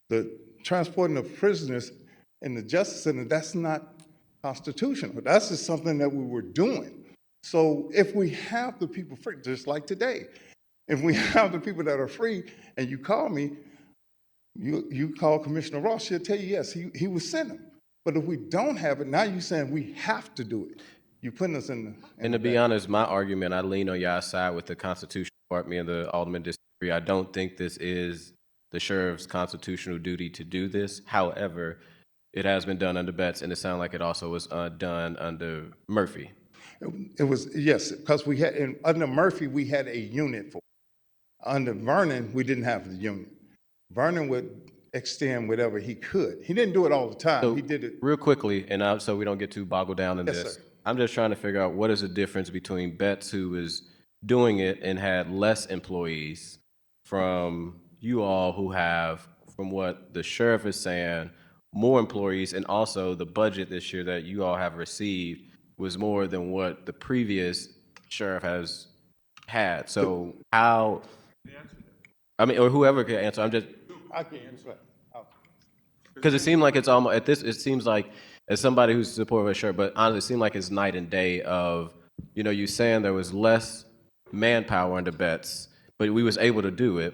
the transporting of prisoners in the Justice Center, that's not constitutional. That's just something that we were doing. So if we have the people free, just like today, if we have the people that are free and you call me, you call Commissioner Ross, she'll tell you, yes, he will send them. But if we don't have it, now you're saying we have to do it. You're putting us in the... And to be honest, my argument, I lean on y'all's side with the Constitution part. Me and the Alderman disagree. I don't think this is the sheriff's constitutional duty to do this. However, it has been done under Betts, and it sounded like it also was done under Murphy. It was, yes, because under Murphy, we had a unit for it. Under Vernon, we didn't have the unit. Vernon would extend whatever he could. He didn't do it all the time. So he did it real quickly, and so we don't get too boggled down in Yes, this. sir. I'm just trying to figure out what is the difference between Betts, who was doing it and had less employees, from you all who have, from what the sheriff is saying, more employees, and also the budget this year that you all have received was more than what the previous sheriff has had. So how, I mean, or whoever can answer, I can answer that. because it seemed like it's almost, it seems like, as somebody who's supportive of a sheriff, but honestly, it seemed like it's night and day of, you saying there was less manpower under Betts, but we was able to do it.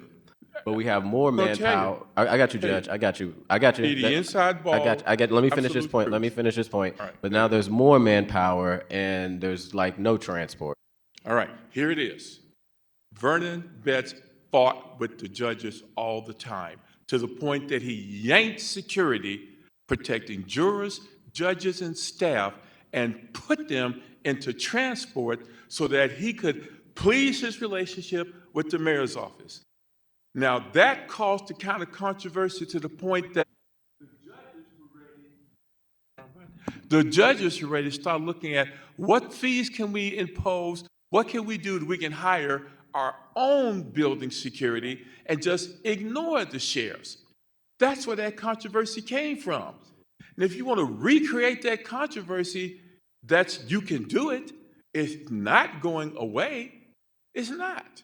But we have more manpower. I got you, Judge. I got you. The inside ball. Let me finish this point. Right. But now there's more manpower and there's like no transport. All right, here it is. Vernon Betts fought with the judges all the time to the point that he yanked security protecting jurors, judges, and staff and put them into transport so that he could please his relationship with the mayor's office. Now, that caused the kind of controversy to the point that the judges were ready to start looking at what fees can we impose, what can we do that we can hire our own building security and just ignore the sheriffs. That's where that controversy came from. And if you want to recreate that controversy, you can do it. It's not going away. It's not.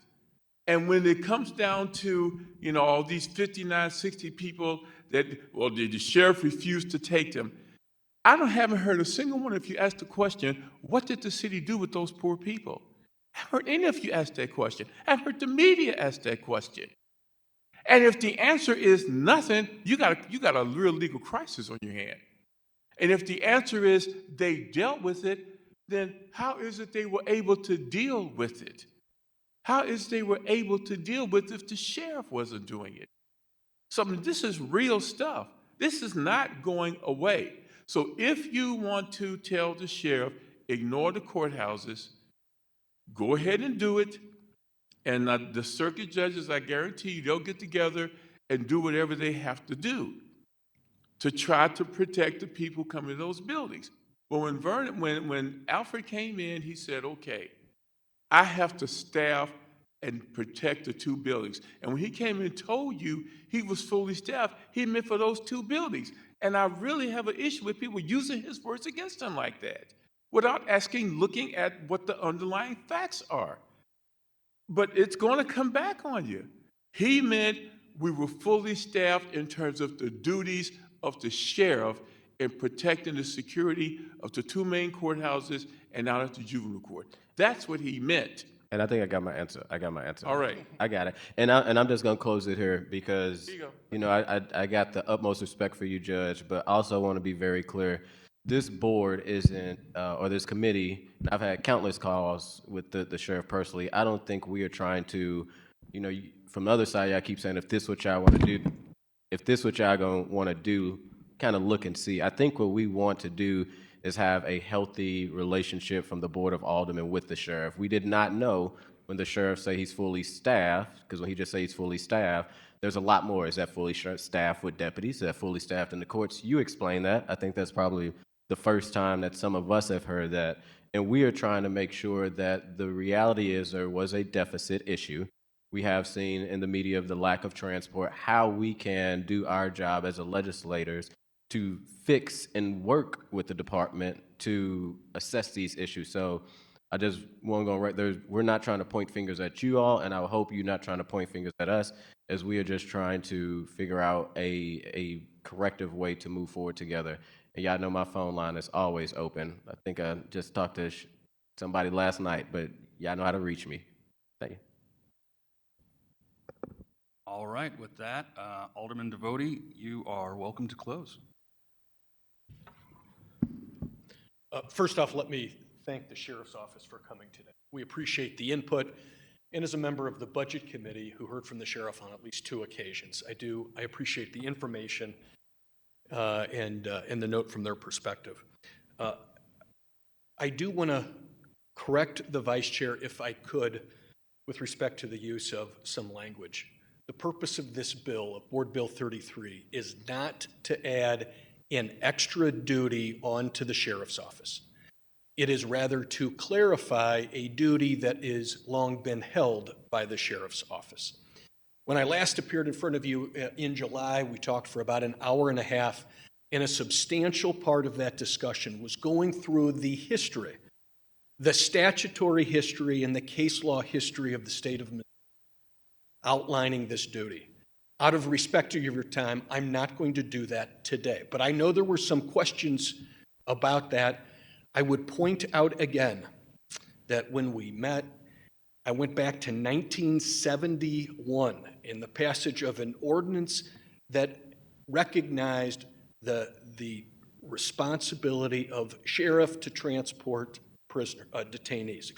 And when it comes down to, all these 59, 60 people that, well, the sheriff refused to take them. Haven't heard a single one of you ask the question, what did the city do with those poor people? I haven't heard any of you ask that question. I've heard the media ask that question. And if the answer is nothing, you got a real legal crisis on your hand. And if the answer is they dealt with it, then how is it they were able to deal with it? How is they were able to deal with it if the sheriff wasn't doing it? So this is real stuff. This is not going away. So if you want to tell the sheriff, ignore the courthouses, go ahead and do it. And the circuit judges, I guarantee you, they'll get together and do whatever they have to do to try to protect the people coming to those buildings. But when Alfred came in, he said, okay, I have to staff and protect the two buildings. And when he came and told you he was fully staffed, he meant for those two buildings. And I really have an issue with people using his words against him like that without looking at what the underlying facts are. But it's going to come back on you. He meant we were fully staffed in terms of the duties of the sheriff in protecting the security of the two main courthouses and now at the juvenile court. That's what he meant. And I think I got my answer. All right. I got it. And I'm just going to close it here because, I got the utmost respect for you, Judge, but also want to be very clear. This board isn't, or this committee, I've had countless calls with the sheriff personally. I don't think we are trying to, from the other side, y'all keep saying, if this what y'all want to do, if this what y'all going to want to do, kind of look and see. I think what we want to do is have a healthy relationship from the Board of Aldermen with the sheriff. We did not know when the sheriff say he's fully staffed, because when he just say he's fully staffed, there's a lot more. Is that fully staffed with deputies? Is that fully staffed in the courts? You explain that. I think that's probably the first time that some of us have heard that. And we are trying to make sure that the reality is there was a deficit issue. We have seen in the media of the lack of transport, how we can do our job as legislators to fix and work with the department to assess these issues. So I just want to go right there. We're not trying to point fingers at you all, and I hope you're not trying to point fingers at us, as we are just trying to figure out a corrective way to move forward together. And y'all know my phone line is always open. I think I just talked to somebody last night, but y'all know how to reach me. Thank you. All right, with that, Alderman Devotee, you are welcome to close. First off, let me thank the Sheriff's Office for coming today. We appreciate the input, and as a member of the Budget Committee who heard from the Sheriff on at least 2 occasions, I appreciate the information and the note from their perspective. I do want to correct the Vice Chair, if I could, with respect to the use of some language. The purpose of this bill, of Board Bill 33, is not to add an extra duty onto the Sheriff's Office. It is rather to clarify a duty that is long been held by the Sheriff's Office. When I last appeared in front of you in July, we talked for about an hour and a half, and a substantial part of that discussion was going through the history, the statutory history and the case law history of the state of Missouri, outlining this duty. Out of respect to your time, I'm not going to do that today, but I know there were some questions about that. I would point out again that when we met, I went back to 1971 in the passage of an ordinance that recognized the responsibility of sheriff to transport detainees,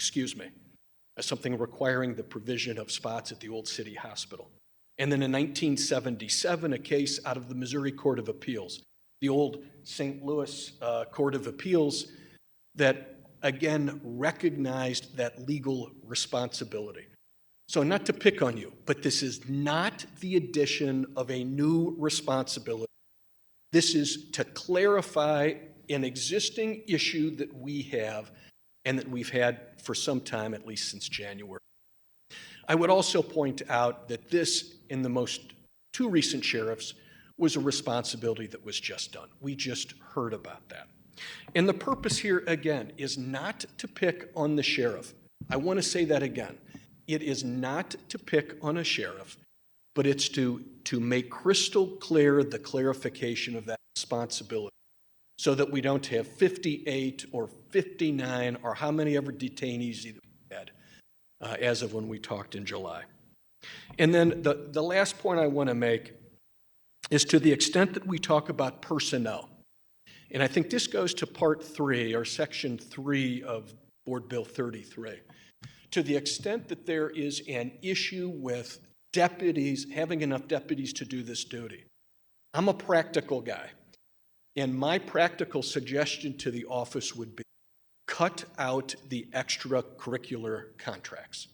something requiring the provision of spots at the old city hospital. And then in 1977, a case out of the Missouri Court of Appeals, the old St. Louis Court of Appeals, that again recognized that legal responsibility. So not to pick on you, but this is not the addition of a new responsibility. This is to clarify an existing issue that we have and that we've had for some time, at least since January. I would also point out that this, in the 2 recent sheriffs, was a responsibility that was just done. We just heard about that. And the purpose here, again, is not to pick on the sheriff. I want to say that again. It is not to pick on a sheriff. but it's to make crystal clear the clarification of that responsibility so that we don't have 58 or 59 or how many ever detainees either we had as of when we talked in July. And then the last point I want to make is to the extent that we talk about personnel, and I think this goes to Part 3 or Section 3 of Board Bill 33, to the extent that there is an issue with deputies, having enough deputies to do this duty. I'm a practical guy, and my practical suggestion to the office would be cut out the extracurricular contracts.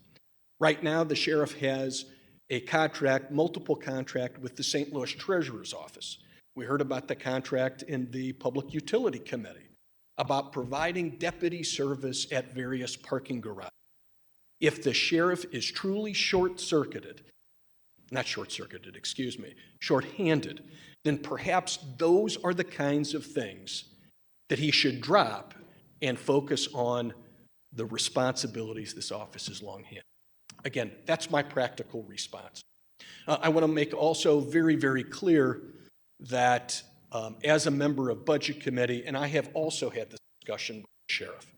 Right now, the sheriff has a contract, multiple contract with the St. Louis Treasurer's Office. We heard about the contract in the Public Utility Committee about providing deputy service at various parking garages. If the sheriff is truly short-handed, then perhaps those are the kinds of things that he should drop and focus on the responsibilities this office has long had. Again, that's my practical response. I want to make also very, very clear that as a member of Budget Committee, and I have also had this discussion with the sheriff,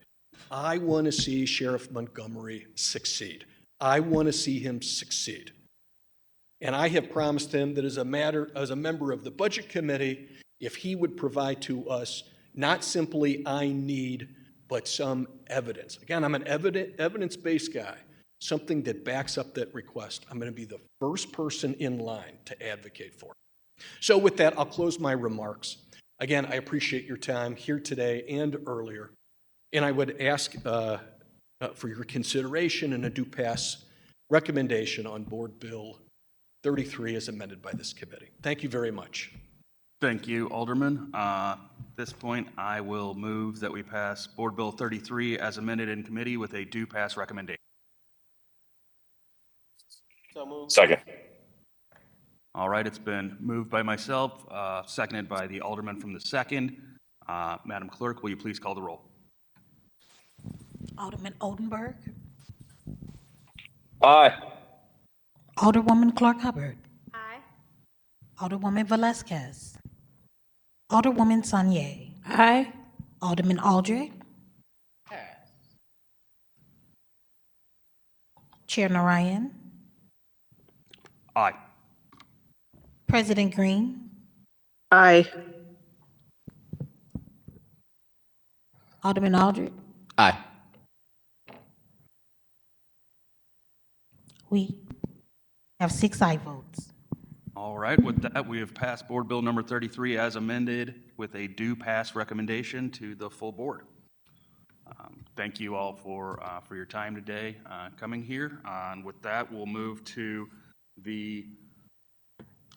I want to see Sheriff Montgomery succeed. I want to see him succeed. And I have promised him that as a member of the Budget Committee, if he would provide to us not simply I need, but some evidence. Again, I'm an evidence-based guy, something that backs up that request. I'm going to be the first person in line to advocate for it. So with that, I'll close my remarks. Again, I appreciate your time here today and earlier, and I would ask for your consideration and a due pass recommendation on Board Bill 33 as amended by this committee. Thank you very much. Thank you, Alderman. At this point, I will move that we pass Board Bill 33 as amended in committee with a due pass recommendation. Second. All right, it's been moved by myself, seconded by the Alderman from the second. Madam Clerk, will you please call the roll? Alderman Oldenburg, Aye. Alderwoman Clark Hubbard. Aye. Alderwoman Velazquez. Alderwoman Sanye. Aye. Alderman Aldred. Chair Narayan. Aye. President Green. Aye. Alderman Aldred. Aye. We have 6 aye votes. All right, with that, we have passed Board Bill number 33 as amended with a due pass recommendation to the full board. Thank you all for your time today coming here. And with that, we'll move to the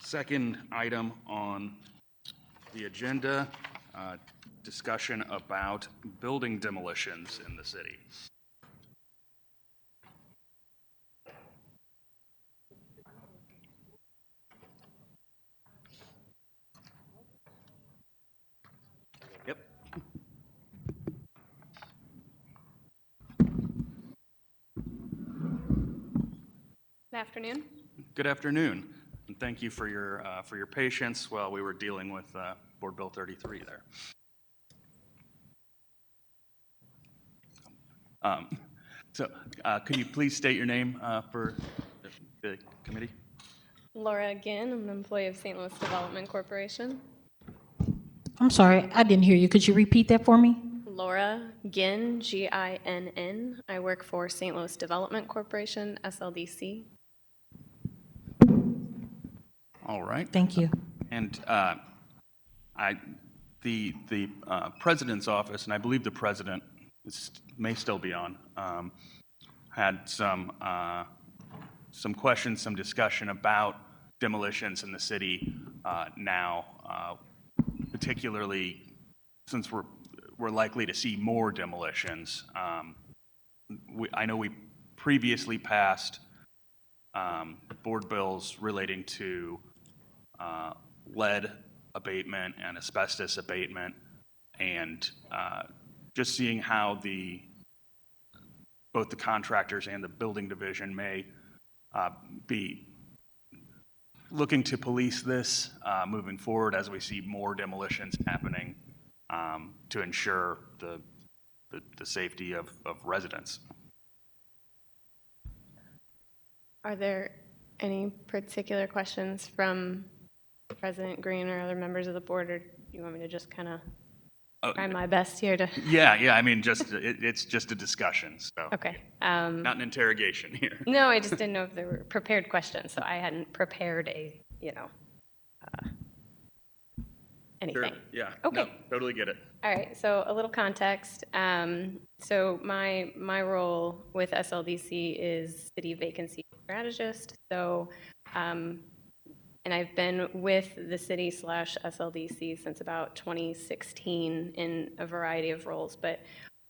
second item on the agenda, discussion about building demolitions in the city. Yep. Good afternoon. Good afternoon, and thank you for your patience while we were dealing with Board Bill 33 there. Could you please state your name for the committee? Laura Ginn, I'm an employee of St. Louis Development Corporation. I'm sorry, I didn't hear you. Could you repeat that for me? Laura Ginn, Ginn. I work for St. Louis Development Corporation, SLDC. All right. Thank you. And the president's office, and I believe the president may still be on, had some questions, some discussion about demolitions in the city now, particularly since we're likely to see more demolitions. I know we previously passed board bills relating to lead abatement and asbestos abatement, and just seeing how both the contractors and the building division may be looking to police this moving forward as we see more demolitions happening to ensure the safety of residents. Are there any particular questions from President Green or other members of the board, or do you want me to just kind of try my best here to? Yeah, I mean, it's just a discussion, so. Okay. Not an interrogation here. No, I just didn't know if there were prepared questions, so I hadn't prepared anything. Sure. Yeah. Okay. No, totally get it. All right, so a little context. So my role with SLDC is city vacancy strategist. So, and I've been with the city / SLDC since about 2016 in a variety of roles, but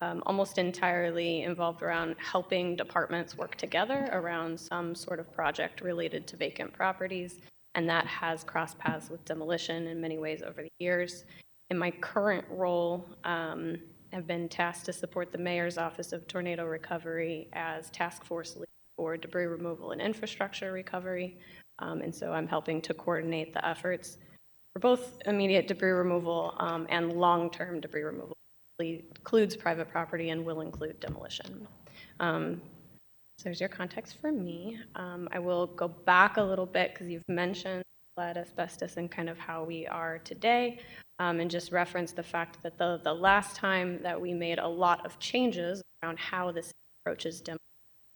almost entirely involved around helping departments work together around some sort of project related to vacant properties. And that has crossed paths with demolition in many ways over the years. In my current role, I've been tasked to support the Mayor's Office of Tornado Recovery as task force lead for debris removal and infrastructure recovery. And so I'm helping to coordinate the efforts for both immediate debris removal and long-term debris removal. It includes private property and will include demolition. So there's your context for me. I will go back a little bit because you've mentioned lead, asbestos, and kind of how we are today, and just reference the fact that the last time that we made a lot of changes around how this approaches demolition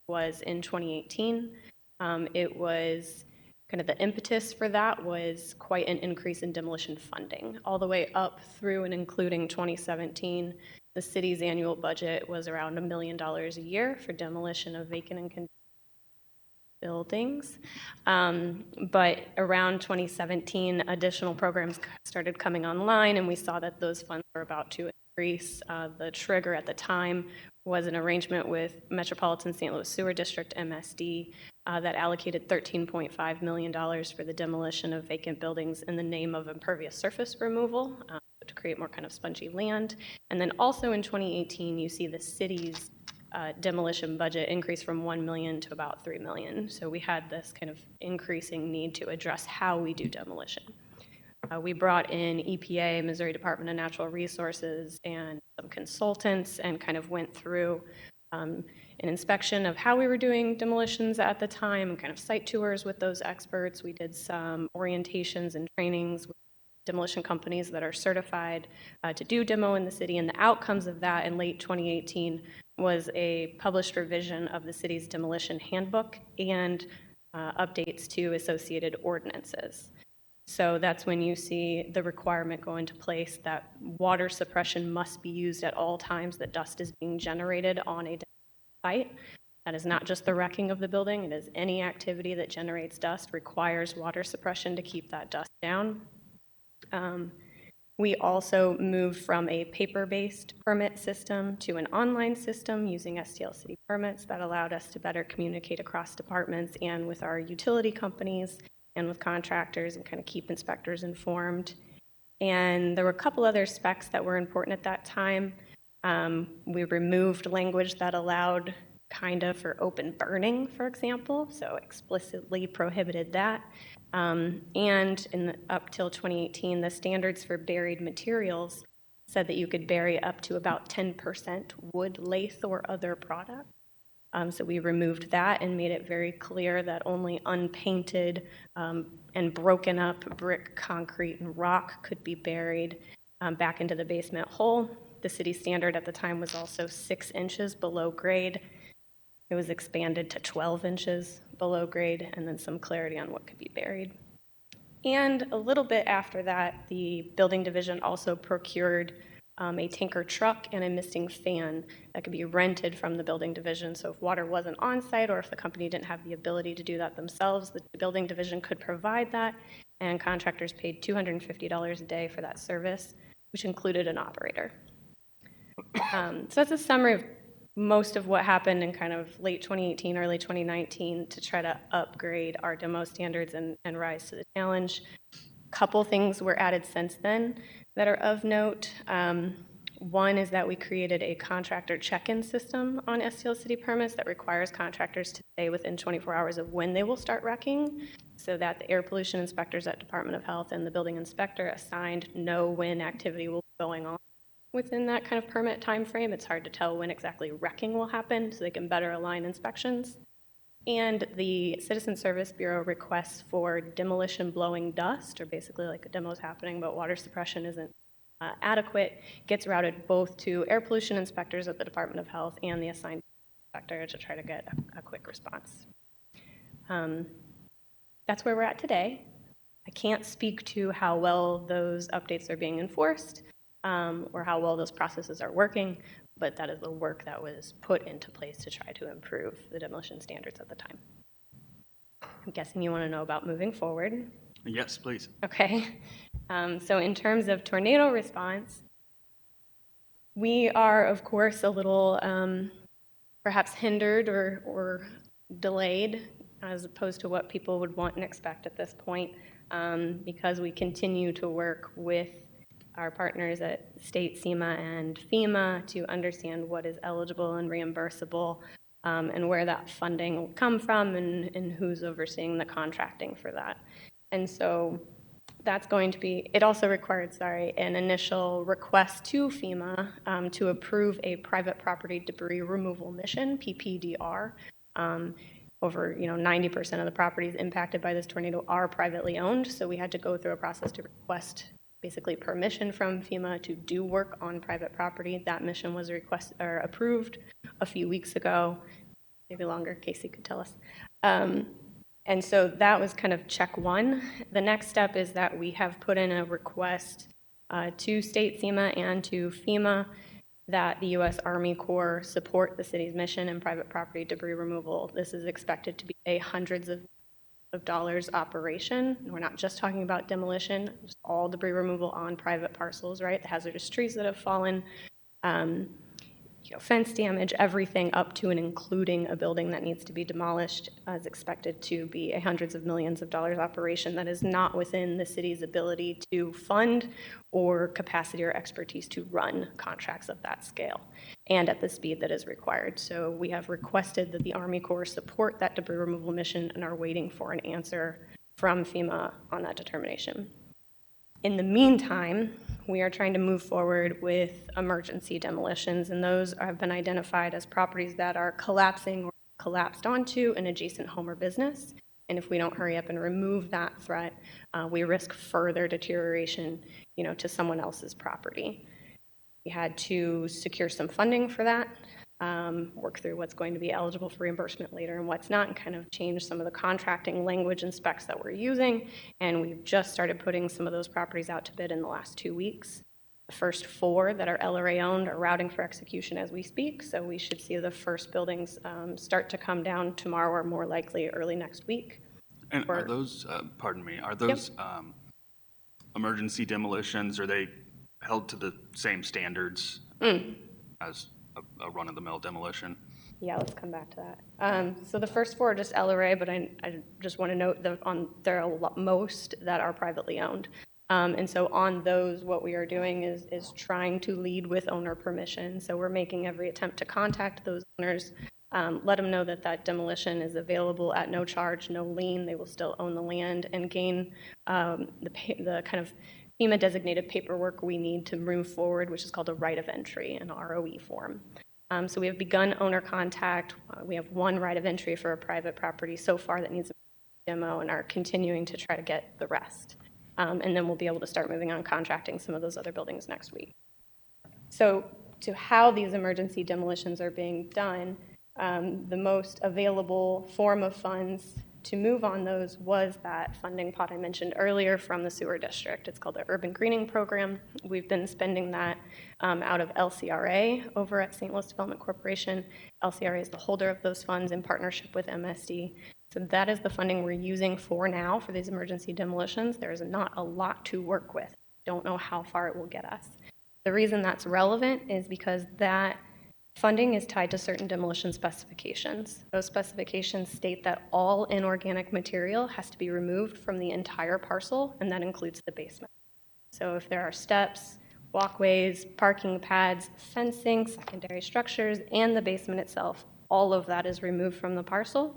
was in 2018. It was kind of the impetus for that was quite an increase in demolition funding, all the way up through and including 2017. The city's annual budget was around $1 million a year for demolition of vacant and condemned buildings. But around 2017, additional programs started coming online, and we saw that those funds were about to increase. The trigger at the time was an arrangement with Metropolitan St. Louis Sewer District, MSD, that allocated $13.5 million for the demolition of vacant buildings in the name of impervious surface removal, to create more kind of spongy land. And then also in 2018, you see the city's demolition budget increase from $1 million to about $3 million. So we had this kind of increasing need to address how we do demolition. We brought in EPA, Missouri Department of Natural Resources, and some consultants and kind of went through an inspection of how we were doing demolitions at the time and kind of site tours with those experts. We did some orientations and trainings with demolition companies that are certified to do demo in the city, and the outcomes of that in late 2018 was a published revision of the city's demolition handbook and updates to associated ordinances. So that's when you see the requirement go into place that water suppression must be used at all times that dust is being generated on a site. That is not just the wrecking of the building, it is any activity that generates dust requires water suppression to keep that dust down. We also moved from a paper-based permit system to an online system using STL City permits that allowed us to better communicate across departments and with our utility companies and with contractors and kind of keep inspectors informed. And there were a couple other specs that were important at that time. We removed language that allowed kind of for open burning, for example, so explicitly prohibited that. And up till 2018, the standards for buried materials said that you could bury up to about 10% wood, lath, or other product. So we removed that and made it very clear that only unpainted and broken up brick, concrete, and rock could be buried back into the basement hole. The city standard at the time was also 6 inches below grade. It was expanded to 12 inches below grade, and then some clarity on what could be buried. And a little bit after that, the building division also procured a tanker truck and a misting fan that could be rented from the building division. So if water wasn't on site or if the company didn't have the ability to do that themselves, the building division could provide that, and contractors paid $250 a day for that service, which included an operator. So that's a summary of most of what happened in kind of late 2018, early 2019 to try to upgrade our demo standards and rise to the challenge. Couple things were added since then that are of note. One is that we created a contractor check-in system on STL city permits that requires contractors to stay within 24 hours of when they will start wrecking, so that the air pollution inspectors at Department of Health and the building inspector assigned know when activity will be going on within that kind of permit time frame. It's hard to tell when exactly wrecking will happen, so they can better align inspections. And the Citizen Service Bureau requests for demolition blowing dust, or basically like a demo is happening, but water suppression isn't adequate, gets routed both to air pollution inspectors at the Department of Health and the assigned inspector to try to get a quick response. That's where we're at today. I can't speak to how well those updates are being enforced or how well those processes are working, but that is the work that was put into place to try to improve the demolition standards at the time. I'm guessing you want to know about moving forward. Yes, please. Okay. So in terms of tornado response, we are, of course, a little perhaps hindered or delayed as opposed to what people would want and expect at this point, because we continue to work with our partners at state SEMA and FEMA to understand what is eligible and reimbursable, and where that funding will come from, and who's overseeing the contracting for that. And so that's going to be, it also required, an initial request to FEMA to approve a private property debris removal mission, PPDR. Over 90% of the properties impacted by this tornado are privately owned, so we had to go through a process to request basically permission from FEMA to do work on private property. That mission was approved a few weeks ago, maybe longer. Casey could tell us. And so that was kind of check one. The next step is that we have put in a request to state SEMA and to FEMA that the U.S. Army Corps support the city's mission in private property debris removal. This is expected to be a hundreds of dollars operation. We're not just talking about demolition, just all debris removal on private parcels, right? The hazardous trees that have fallen, fence damage, everything up to and including a building that needs to be demolished is expected to be a hundreds of millions of dollars operation that is not within the city's ability to fund or capacity or expertise to run contracts of that scale and at the speed that is required. So we have requested that the Army Corps support that debris removal mission and are waiting for an answer from FEMA on that determination. In the meantime, we are trying to move forward with emergency demolitions, and those have been identified as properties that are collapsing or collapsed onto an adjacent home or business. And if we don't hurry up and remove that threat, we risk further deterioration, to someone else's property. We had to secure some funding for that, work through what's going to be eligible for reimbursement later and what's not, and kind of change some of the contracting language and specs that we're using. And we've just started putting some of those properties out to bid in the last 2 weeks. The first 4 that are LRA owned are routing for execution as we speak. So we should see the first buildings start to come down tomorrow or more likely early next week. And are those, are those emergency demolitions, are they held to the same standards as a run-of-the-mill demolition? Yeah, let's come back to that. So the first 4 are just LRA, but I just want to note that there are most that are privately owned. And so on those, what we are doing is trying to lead with owner permission. So we're making every attempt to contact those owners, let them know that that demolition is available at no charge, no lien. They will still own the land and gain the kind of FEMA designated paperwork we need to move forward, which is called a right of entry, an ROE form. So we have begun owner contact. We have 1 right of entry for a private property so far that needs a demo and are continuing to try to get the rest. And then we'll be able to start moving on contracting some of those other buildings next week. So to how these emergency demolitions are being done, the most available form of funds to move on those was that funding pot I mentioned earlier from the sewer district. It's called the Urban Greening Program. We've been spending that out of LCRA over at St. Louis Development Corporation. LCRA is the holder of those funds in partnership with MSD. So that is the funding we're using for now for these emergency demolitions. There is not a lot to work with. Don't know how far it will get us. The reason that's relevant is because that funding is tied to certain demolition specifications. Those specifications state that all inorganic material has to be removed from the entire parcel, and that includes the basement. So if there are steps walkways, parking pads, fencing, secondary structures, and the basement itself. All of that is removed from the parcel.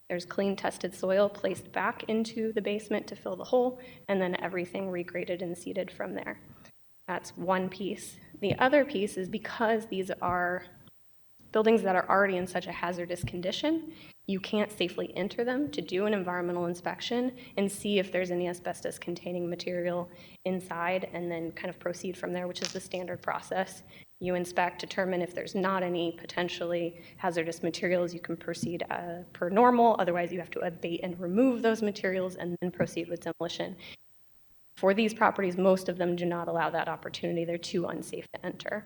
There's clean tested soil placed back into the basement to fill the hole, and then everything regraded and seeded from there. That's one piece. The other piece is because these are buildings that are already in such a hazardous condition, you can't safely enter them to do an environmental inspection and see if there's any asbestos containing material inside and then kind of proceed from there, which is the standard process. You inspect, determine if there's not any potentially hazardous materials, you can proceed per normal. Otherwise, you have to abate and remove those materials and then proceed with demolition. For these properties, most of them do not allow that opportunity. They're too unsafe to enter.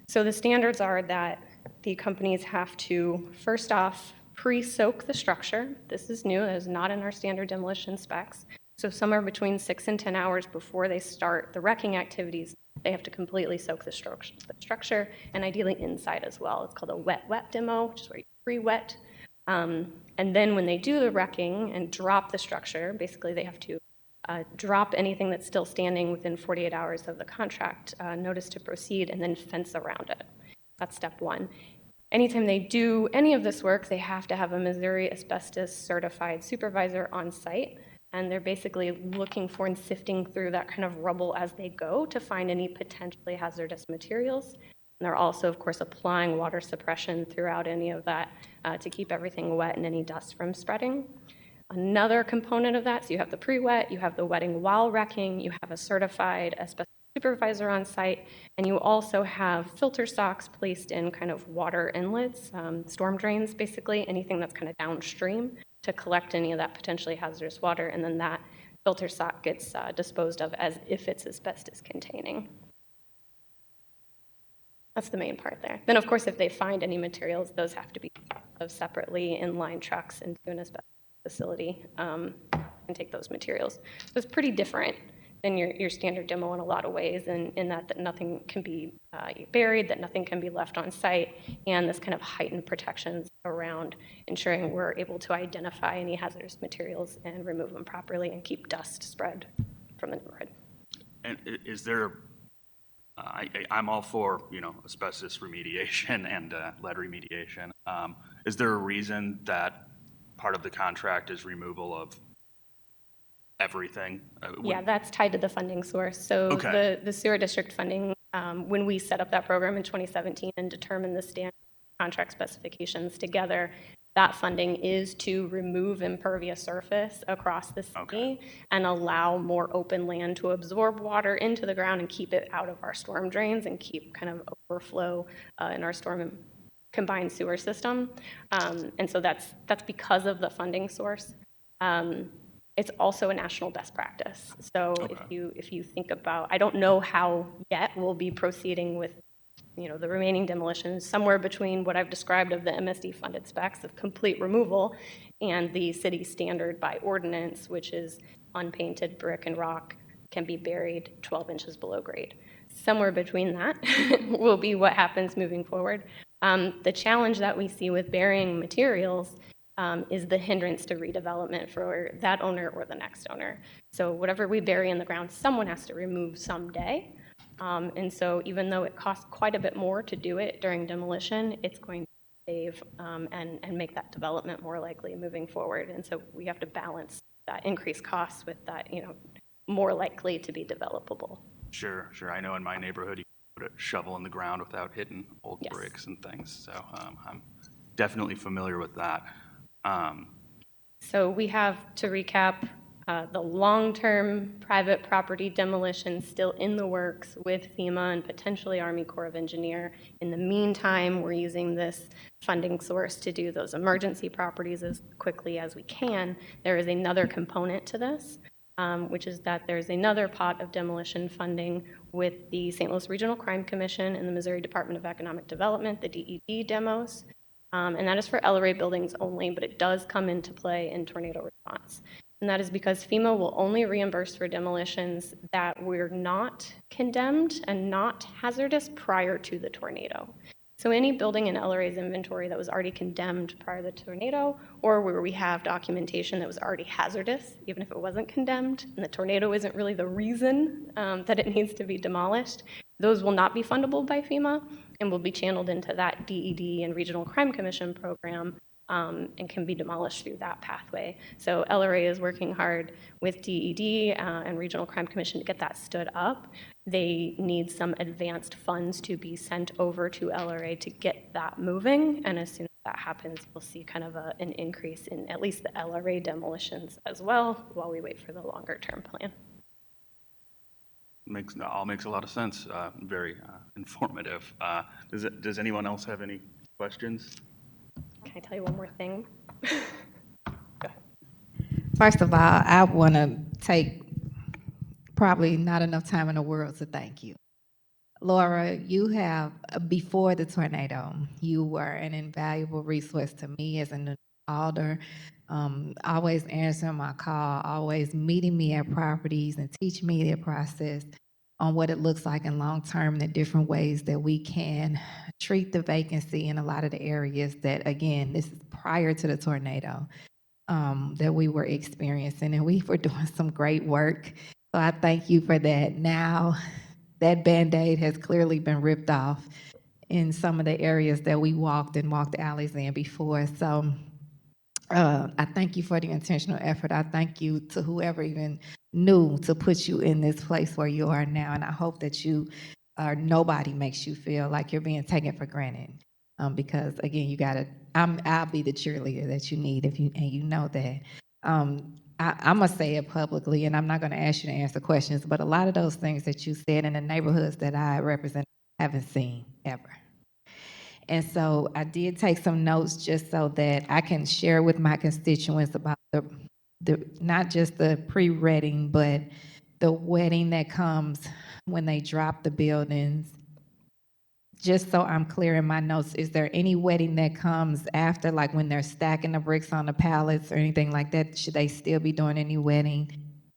So the standards are that the companies have to, first off, pre-soak the structure. This is new, that is not in our standard demolition specs. So somewhere between 6 and 10 hours before they start the wrecking activities, they have to completely soak the structure, and ideally inside as well. It's called a wet-wet demo, which is where you pre-wet. And then when they do the wrecking and drop the structure, basically they have to drop anything that's still standing within 48 hours of the contract notice to proceed, and then fence around it. That's step one. Anytime they do any of this work, they have to have a Missouri asbestos certified supervisor on site, and they're basically looking for and sifting through that kind of rubble as they go to find any potentially hazardous materials. And they're also, of course, applying water suppression throughout any of that to keep everything wet and any dust from spreading. Another component of that, so you have the pre-wet, you have the wetting while wrecking, you have a certified asbestos supervisor on site, and you also have filter socks placed in kind of water inlets, storm drains basically, anything that's kind of downstream to collect any of that potentially hazardous water, and then that filter sock gets disposed of as if it's asbestos containing. That's the main part there. Then of course if they find any materials, those have to be separately in line trucks into an asbestos facility and take those materials. So it's pretty different than your standard demo in a lot of ways, in that nothing can be buried, that nothing can be left on site, and this kind of heightened protections around ensuring we're able to identify any hazardous materials and remove them properly and keep dust spread from the neighborhood. And is there, I'm all for, asbestos remediation and lead remediation. Is there a reason that part of the contract is removal of everything? Yeah, that's tied to the funding source. So Okay. the sewer district funding, when we set up that program in 2017 and determined the standard contract specifications together, that funding is to remove impervious surface across the city and allow more open land to absorb water into the ground and keep it out of our storm drains and keep kind of overflow in our storm combined sewer system. And so that's because of the funding source. It's also a national best practice. So if you think about, I don't know how yet we'll be proceeding with the remaining demolitions, somewhere between what I've described of the MSD funded specs of complete removal and the city standard by ordinance, which is unpainted brick and rock can be buried 12 inches below grade. Somewhere between that will be what happens moving forward. The challenge that we see with burying materials is the hindrance to redevelopment for that owner or the next owner. So whatever we bury in the ground, someone has to remove someday. And so even though it costs quite a bit more to do it during demolition, it's going to save and make that development more likely moving forward. And so we have to balance that increased costs with that, more likely to be developable. Sure. I know in my neighborhood, you can put a shovel in the ground without hitting old bricks and things. So I'm definitely familiar with that. So we have, to recap, the long-term private property demolition still in the works with FEMA and potentially Army Corps of Engineer. In the meantime, we're using this funding source to do those emergency properties as quickly as we can. There is another component to this, which is that there's another pot of demolition funding with the St. Louis Regional Crime Commission and the Missouri Department of Economic Development, the DED demos. And that is for LRA buildings only, but it does come into play in tornado response. And that is because FEMA will only reimburse for demolitions that were not condemned and not hazardous prior to the tornado. So any building in LRA's inventory that was already condemned prior to the tornado, or where we have documentation that was already hazardous, even if it wasn't condemned, and the tornado isn't really the reason that it needs to be demolished, those will not be fundable by FEMA and will be channeled into that DED and Regional Crime Commission program, and can be demolished through that pathway. So LRA is working hard with DED and Regional Crime Commission to get that stood up. They need some advanced funds to be sent over to LRA to get that moving, and as soon as that happens, we'll see kind of an increase in at least the LRA demolitions as well, while we wait for the longer term plan. Makes a lot of sense. Very informative. Does anyone else have any questions? Can I tell you one more thing? First of all, I want to take probably not enough time in the world to thank you. Laura, you have, before the tornado, you were an invaluable resource to me as an alder, always answering my call, always meeting me at properties and teaching me the process on what it looks like in long term and the different ways that we can treat the vacancy in a lot of the areas that, again, this is prior to the tornado, that we were experiencing, and we were doing some great work. So I thank you for that. Now, that Band-Aid has clearly been ripped off in some of the areas that we walked alleys in before. So I thank you for the intentional effort. I thank you to whoever even knew to put you in this place where you are now. And I hope that nobody makes you feel like you're being taken for granted. Because again, I'll be the cheerleader that you need and you know that. I'm gonna say it publicly, and I'm not gonna ask you to answer questions, but a lot of those things that you said in the neighborhoods that I represent, I haven't seen ever. And so I did take some notes just so that I can share with my constituents about the not just the pre-wedding, but the wedding that comes when they drop the buildings. Just so I'm clear in my notes, is there any wedding that comes after, like when they're stacking the bricks on the pallets or anything like that? Should they still be doing any wedding?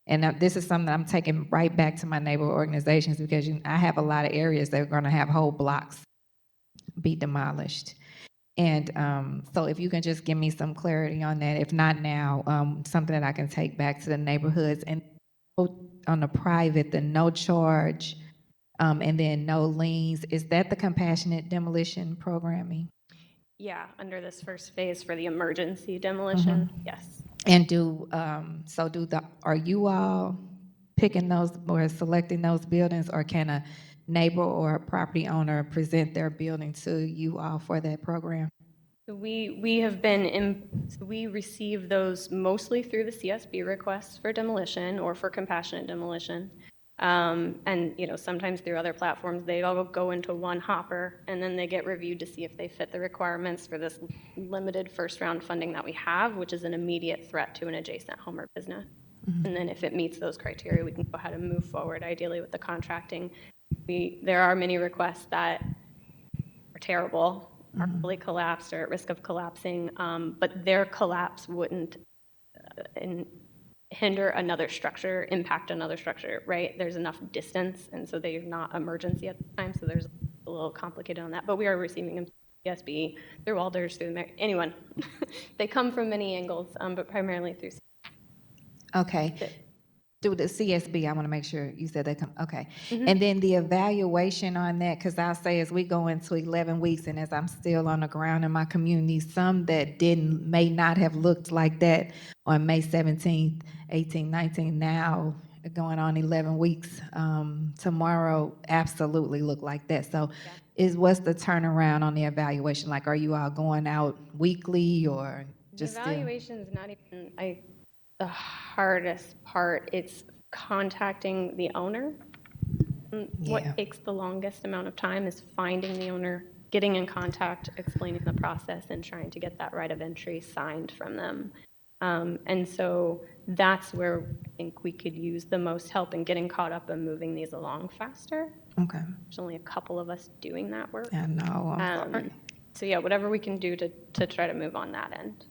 And this is something that I'm taking right back to my neighborhood organizations, because I have a lot of areas that are gonna have whole blocks be demolished. And so if you can just give me some clarity on that, if not now, something that I can take back to the neighborhoods. And on the private, the no charge, and then no liens, is that the compassionate demolition programming? Yeah, under this first phase for the emergency demolition, yes. And are you all picking those or selecting those buildings, or can a neighbor or a property owner present their building to you all for that program? So we receive those mostly through the CSB requests for demolition or for compassionate demolition. And sometimes through other platforms, they all go into one hopper, and then they get reviewed to see if they fit the requirements for this limited first round funding that we have, which is an immediate threat to an adjacent home or business. And then if it meets those criteria, we can go ahead and move forward, ideally with the contracting. There are many requests that are terrible, are fully collapsed or at risk of collapsing, but their collapse wouldn't hinder another structure, impact another structure, right? There's enough distance, and so they're not emergency at the time, so there's a little complicated on that, but we are receiving them through CSB, through Alders, through anyone. They come from many angles, but primarily through Okay. Through the CSB, I want to make sure you said they come, okay. And then the evaluation on that, because I'll say as we go into 11 weeks and as I'm still on the ground in my community, some that may not have looked like that on May 17th, 18, 19, now going on 11 weeks, tomorrow absolutely look like that. So what's the turnaround on the evaluation? Like, are you all going out weekly or just the evaluation's not even the hardest part. It's contacting the owner. What takes the longest amount of time is finding the owner, getting in contact, explaining the process, and trying to get that right of entry signed from them. And so that's where I think we could use the most help in getting caught up and moving these along faster. Okay. There's only a couple of us doing that work. I know. I'm sorry. So yeah, whatever we can do to try to move on that end.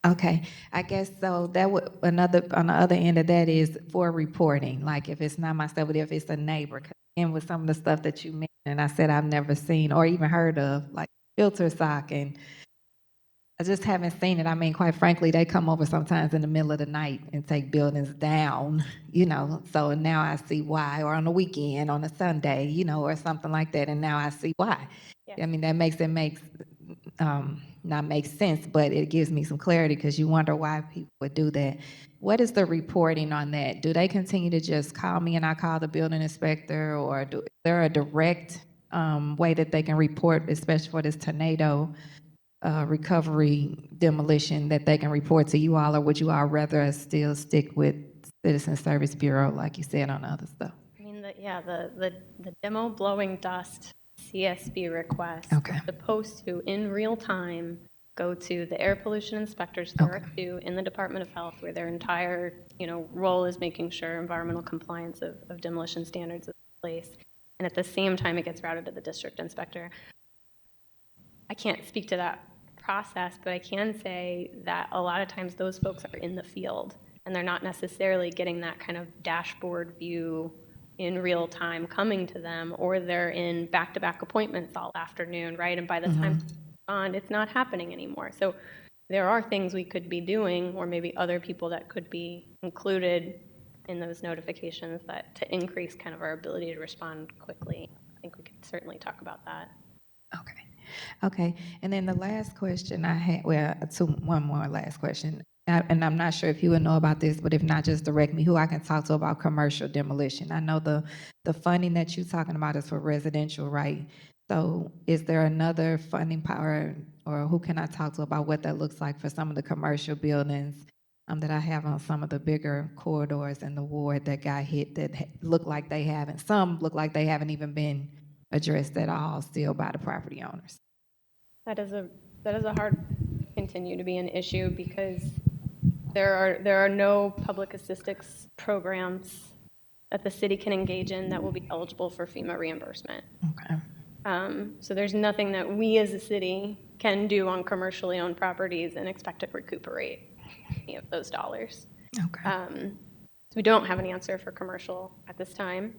Okay, I guess so. That would on the other end of that is for reporting. Like if it's not myself, but if it's a neighbor. And with some of the stuff that you mentioned, I said I've never seen or even heard of, like filter sock and I just haven't seen it. I mean, quite frankly, they come over sometimes in the middle of the night and take buildings down, you know. So now I see why, or on the weekend, on a Sunday, you know, or something like that. And now I see why. Yes. I mean, that makes not make sense, but it gives me some clarity because you wonder why people would do that. What is the reporting on that? Do they continue to just call me and I call the building inspector, or is there a direct way that they can report, especially for this tornado recovery demolition, that they can report to you all, or would you all rather us still stick with Citizen Service Bureau, like you said on the other stuff? I mean, the demo blowing dust CSB request Okay. is supposed to, in real time, go to the air pollution inspectors. There are two in the Department of Health where their entire, role is making sure environmental compliance of demolition standards is in place. And at the same time, it gets routed to the district inspector. I can't speak to that process, but I can say that a lot of times those folks are in the field and they're not necessarily getting that kind of dashboard view in real time coming to them, or they're in back-to-back appointments all afternoon, right? And by the time they respond, it's not happening anymore. So there are things we could be doing, or maybe other people that could be included in those notifications that to increase kind of our ability to respond quickly. I think we could certainly talk about that. Okay, and then the last question I had, one more last question. And I'm not sure if you would know about this, but if not, just direct me who I can talk to about commercial demolition. I know the funding that you're talking about is for residential, right? So is there another funding power, or who can I talk to about what that looks like for some of the commercial buildings that I have on some of the bigger corridors in the ward that got hit, that look like they haven't, some look like they haven't even been addressed at all still by the property owners? That is a hard continue to be an issue because there are no public assistance programs that the city can engage in that will be eligible for FEMA reimbursement. Okay. So there's nothing that we as a city can do on commercially owned properties and expect to recuperate any of those dollars. Okay. So we don't have an answer for commercial at this time.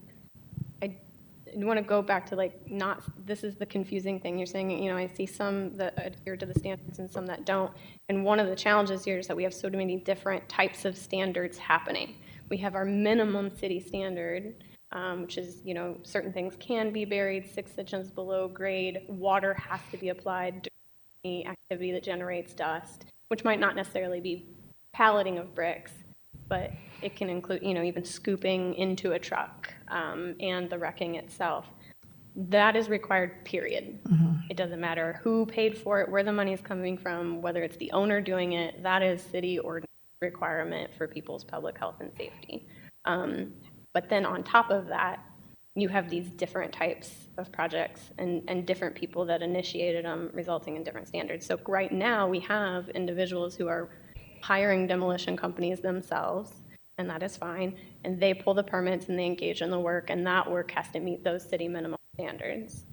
I want to go back to this is the confusing thing. You're saying, I see some that adhere to the standards and some that don't. And one of the challenges here is that we have so many different types of standards happening. We have our minimum city standard, which is, certain things can be buried 6 inches below grade. Water has to be applied to any activity that generates dust, which might not necessarily be palleting of bricks, but it can include, even scooping into a truck and the wrecking itself. That is required, period. It doesn't matter who paid for it, where the money is coming from, whether it's the owner doing it. That is city ordinance requirement for people's public health and safety. But then on top of that, you have these different types of projects and different people that initiated them, resulting in different standards. So right now we have individuals who are hiring demolition companies themselves, and that is fine. And they pull the permits and they engage in the work, and that work has to meet those city minimum standards.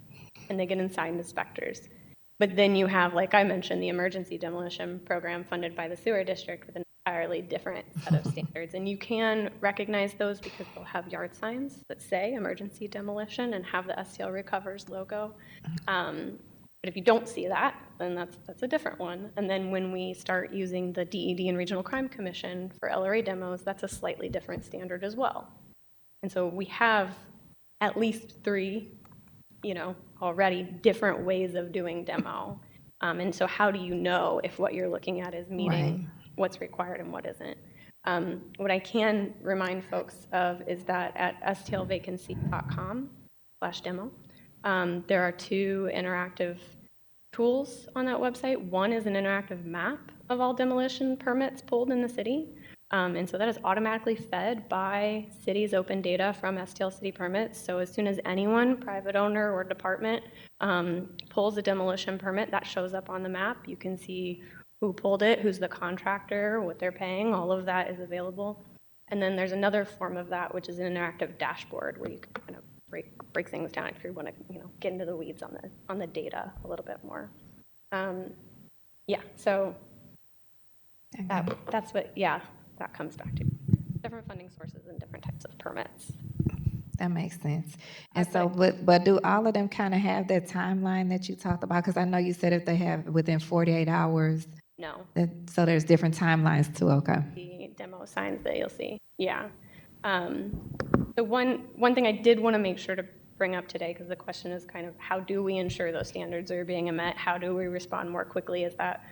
And they get assigned inspectors. But then you have, like I mentioned, the emergency demolition program funded by the sewer district with an entirely different set of standards. And you can recognize those because they'll have yard signs that say emergency demolition and have the STL Recovers logo. But if you don't see that, then that's a different one. And then when we start using the DED and Regional Crime Commission for LRA demos, that's a slightly different standard as well. And so we have at least 3, already different ways of doing demo. And so how do you know if what you're looking at is meeting what's required and what isn't? What I can remind folks of is that at stlvacancy.com/demo, there are 2 interactive tools on that website. One is an interactive map of all demolition permits pulled in the city. And so that is automatically fed by city's open data from STL City Permits. So as soon as anyone, private owner or department, pulls a demolition permit, that shows up on the map. You can see who pulled it, who's the contractor, what they're paying, all of that is available. And then there's another form of that, which is an interactive dashboard where you can kind of break things down if you want to, get into the weeds on the data a little bit more. So that's what, that comes back to different funding sources and different types of permits. that makes sense. And so, but do all of them kind of have that timeline that you talked about? Because I know you said if they have within 48 hours, No, so there's different timelines too, okay? the demo signs that you'll see. Yeah. The one thing I did want to make sure to bring up today, because the question is kind of how do we ensure those standards are being met? How do we respond more quickly? Is that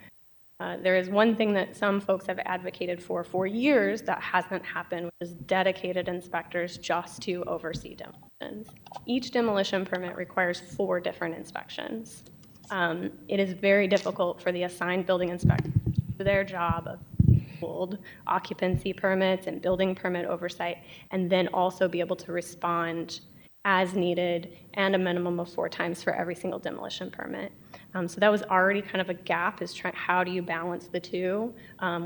there is one thing that some folks have advocated for years that hasn't happened, which is dedicated inspectors just to oversee demolitions. Each demolition permit requires 4 different inspections. It is very difficult for the assigned building inspector to do their job of occupancy permits and building permit oversight, and then also be able to respond as needed and a minimum of 4 times for every single demolition permit. So that was already kind of a gap, is how do you balance the two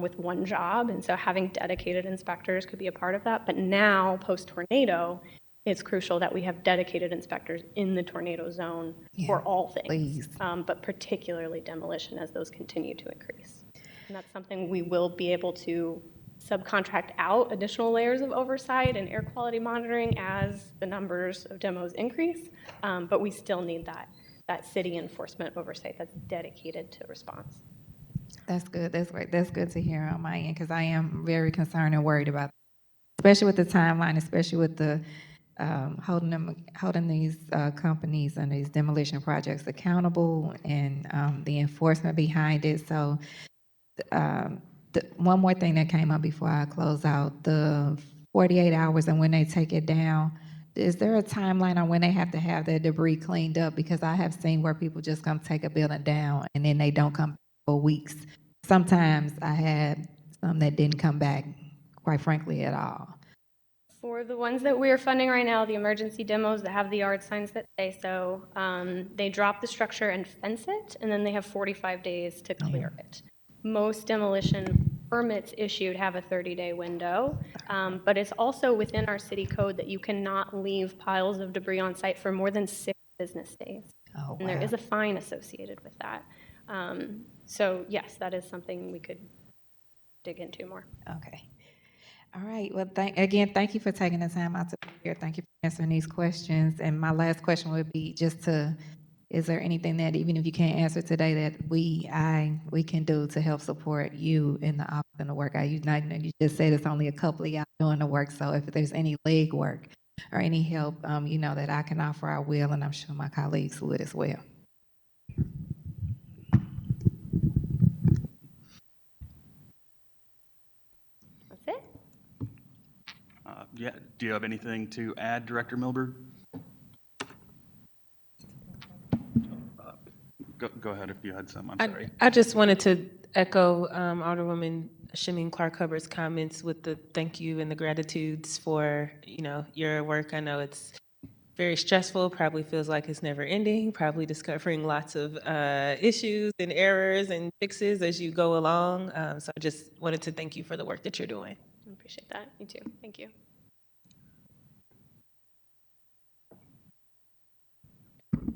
with one job? And so having dedicated inspectors could be a part of that. But now, post-tornado, it's crucial that we have dedicated inspectors in the tornado zone for all things, but particularly demolition as those continue to increase. And that's something we will be able to subcontract out additional layers of oversight and air quality monitoring as the numbers of demos increase, but we still need that city enforcement oversight that's dedicated to response. That's good. That's great. That's good to hear on my end, because I am very concerned and worried about, especially with the timeline, especially with the holding these companies and these demolition projects accountable, and the enforcement behind it. So one more thing that came up before I close out, the 48 hours and when they take it down, is there a timeline on when they have to have their debris cleaned up? Because I have seen where people just come take a building down and then they don't come back for weeks. Sometimes I had some that didn't come back, quite frankly, at all. For the ones that we're funding right now, the emergency demos that have the yard signs that say so, they drop the structure and fence it, and then they have 45 days to clear it. Most demolition permits issued have a 30-day window, but it's also within our city code that you cannot leave piles of debris on site for more than 6 business days. Oh, and there is a fine associated with that. So yes, that is something we could dig into more. Okay. All right. Well, again, thank you for taking the time out to be here. Thank you for answering these questions. And my last question would be is there anything that, even if you can't answer today, that we can do to help support you in the office and the work? You just said it's only a couple of y'all doing the work. So if there's any leg work or any help, that I can offer, I will, and I'm sure my colleagues would as well. That's it. Yeah. Do you have anything to add, Director Milberg? Go ahead if you had some. I'm sorry. I just wanted to echo Alderwoman Shamin Clark-Hubbard's comments with the thank you and the gratitudes for your work. I know it's very stressful, probably feels like it's never ending, probably discovering lots of issues and errors and fixes as you go along. So I just wanted to thank you for the work that you're doing. I appreciate that. You too. Thank you.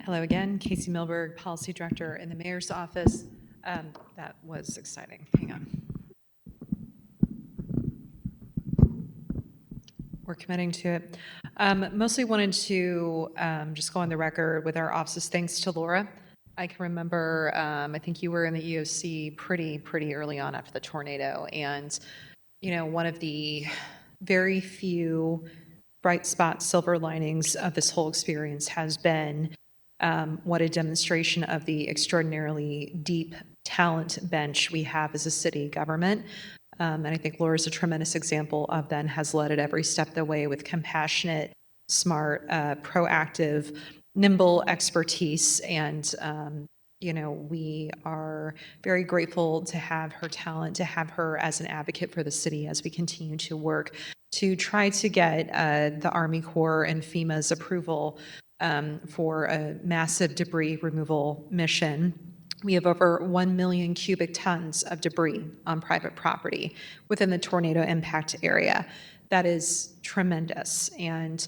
Hello again, Casey Milberg, Policy Director in the Mayor's Office. That was exciting. Hang on. We're committing to it. Mostly wanted to just go on the record with our office's thanks to Laura. I can remember, I think you were in the EOC pretty early on after the tornado. And, one of the very few bright spots, silver linings of this whole experience has been what a demonstration of the extraordinarily deep talent bench we have as a city government. And I think Laura's a tremendous example of that and has led it every step of the way with compassionate, smart, proactive, nimble expertise. And, we are very grateful to have her talent, to have her as an advocate for the city as we continue to work to try to get the Army Corps and FEMA's approval for a massive debris removal mission. We have over 1 million cubic tons of debris on private property within the tornado impact area. That is tremendous. And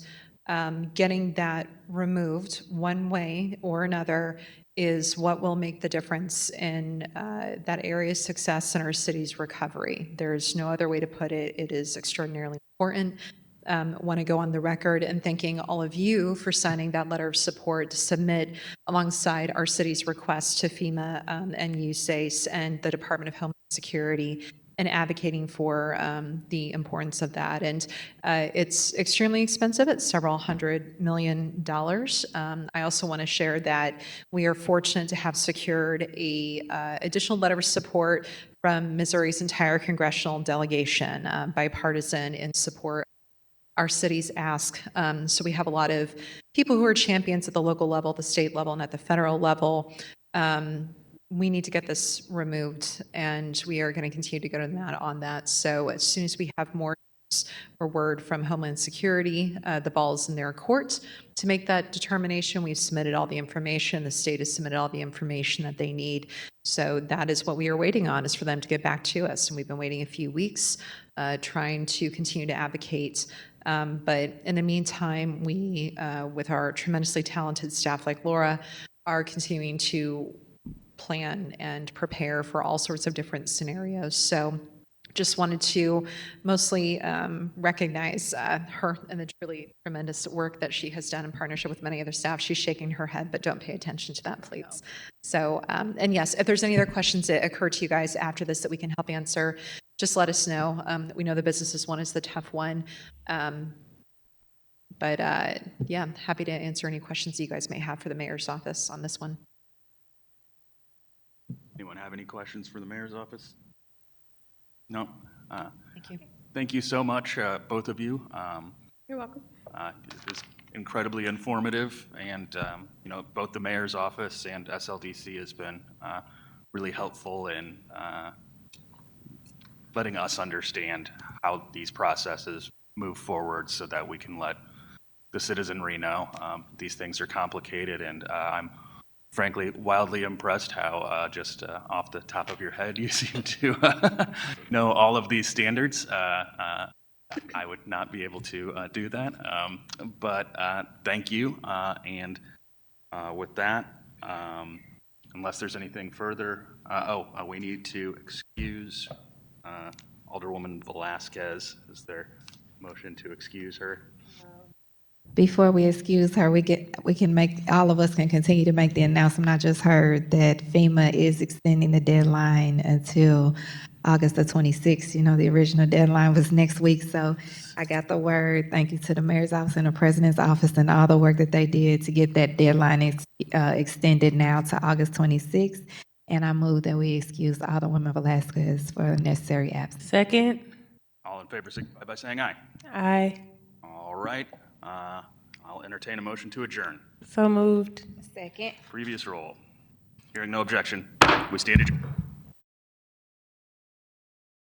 getting that removed one way or another is what will make the difference in that area's success and our city's recovery. There's no other way to put it. It is extraordinarily important. want to go on the record in thanking all of you for signing that letter of support to submit alongside our city's request to FEMA and USACE and the Department of Homeland Security, and advocating for the importance of that. And it's extremely expensive. It's several $100 million. I also want to share that we are fortunate to have secured a additional letter of support from Missouri's entire congressional delegation, bipartisan, in support our city's ask. So we have a lot of people who are champions at the local level, the state level, and at the federal level. We need to get this removed, and we are going to continue to go to that on that. So as soon as we have more news or word from Homeland Security, the ball's in their court to make that determination. We've submitted all the information. The state has submitted all the information that they need. So that is what we are waiting on, is for them to get back to us. And we've been waiting a few weeks, trying to continue to advocate. But in the meantime, we, with our tremendously talented staff like Laura, are continuing to plan and prepare for all sorts of different scenarios. So just wanted to mostly recognize her and the truly tremendous work that she has done in partnership with many other staff. She's shaking her head, but don't pay attention to that, please. So, and yes, if there's any other questions that occur to you guys after this that we can help answer, just let us know. We know the businesses one is the tough one. But yeah, I'm happy to answer any questions you guys may have for the mayor's office on this one. Anyone have any questions for the mayor's office? No? Thank you. Thank you so much, both of you. You're welcome. It was incredibly informative, and you know, both the mayor's office and SLDC has been really helpful in letting us understand how these processes move forward so that we can let the citizenry know. These things are complicated, and I'm frankly wildly impressed how just off the top of your head you seem to know all of these standards. I would not be able to do that, but thank you. And with that, unless there's anything further, we need to excuse Alderwoman Velasquez. Is there a motion to excuse her? Before we excuse her, all of us can continue to make the announcement. I just heard that FEMA is extending the deadline until August the 26th. You know, the original deadline was next week, so I got the word. Thank you to the mayor's office and the president's office and all the work that they did to get that deadline extended now to August 26th. And I move that we excuse Alderwoman Velasquez for necessary absence. Second. All in favor, signify by saying aye. Aye. All right. I'll entertain a motion to adjourn. So moved. Second. Previous roll. Hearing no objection, we stand adjourned.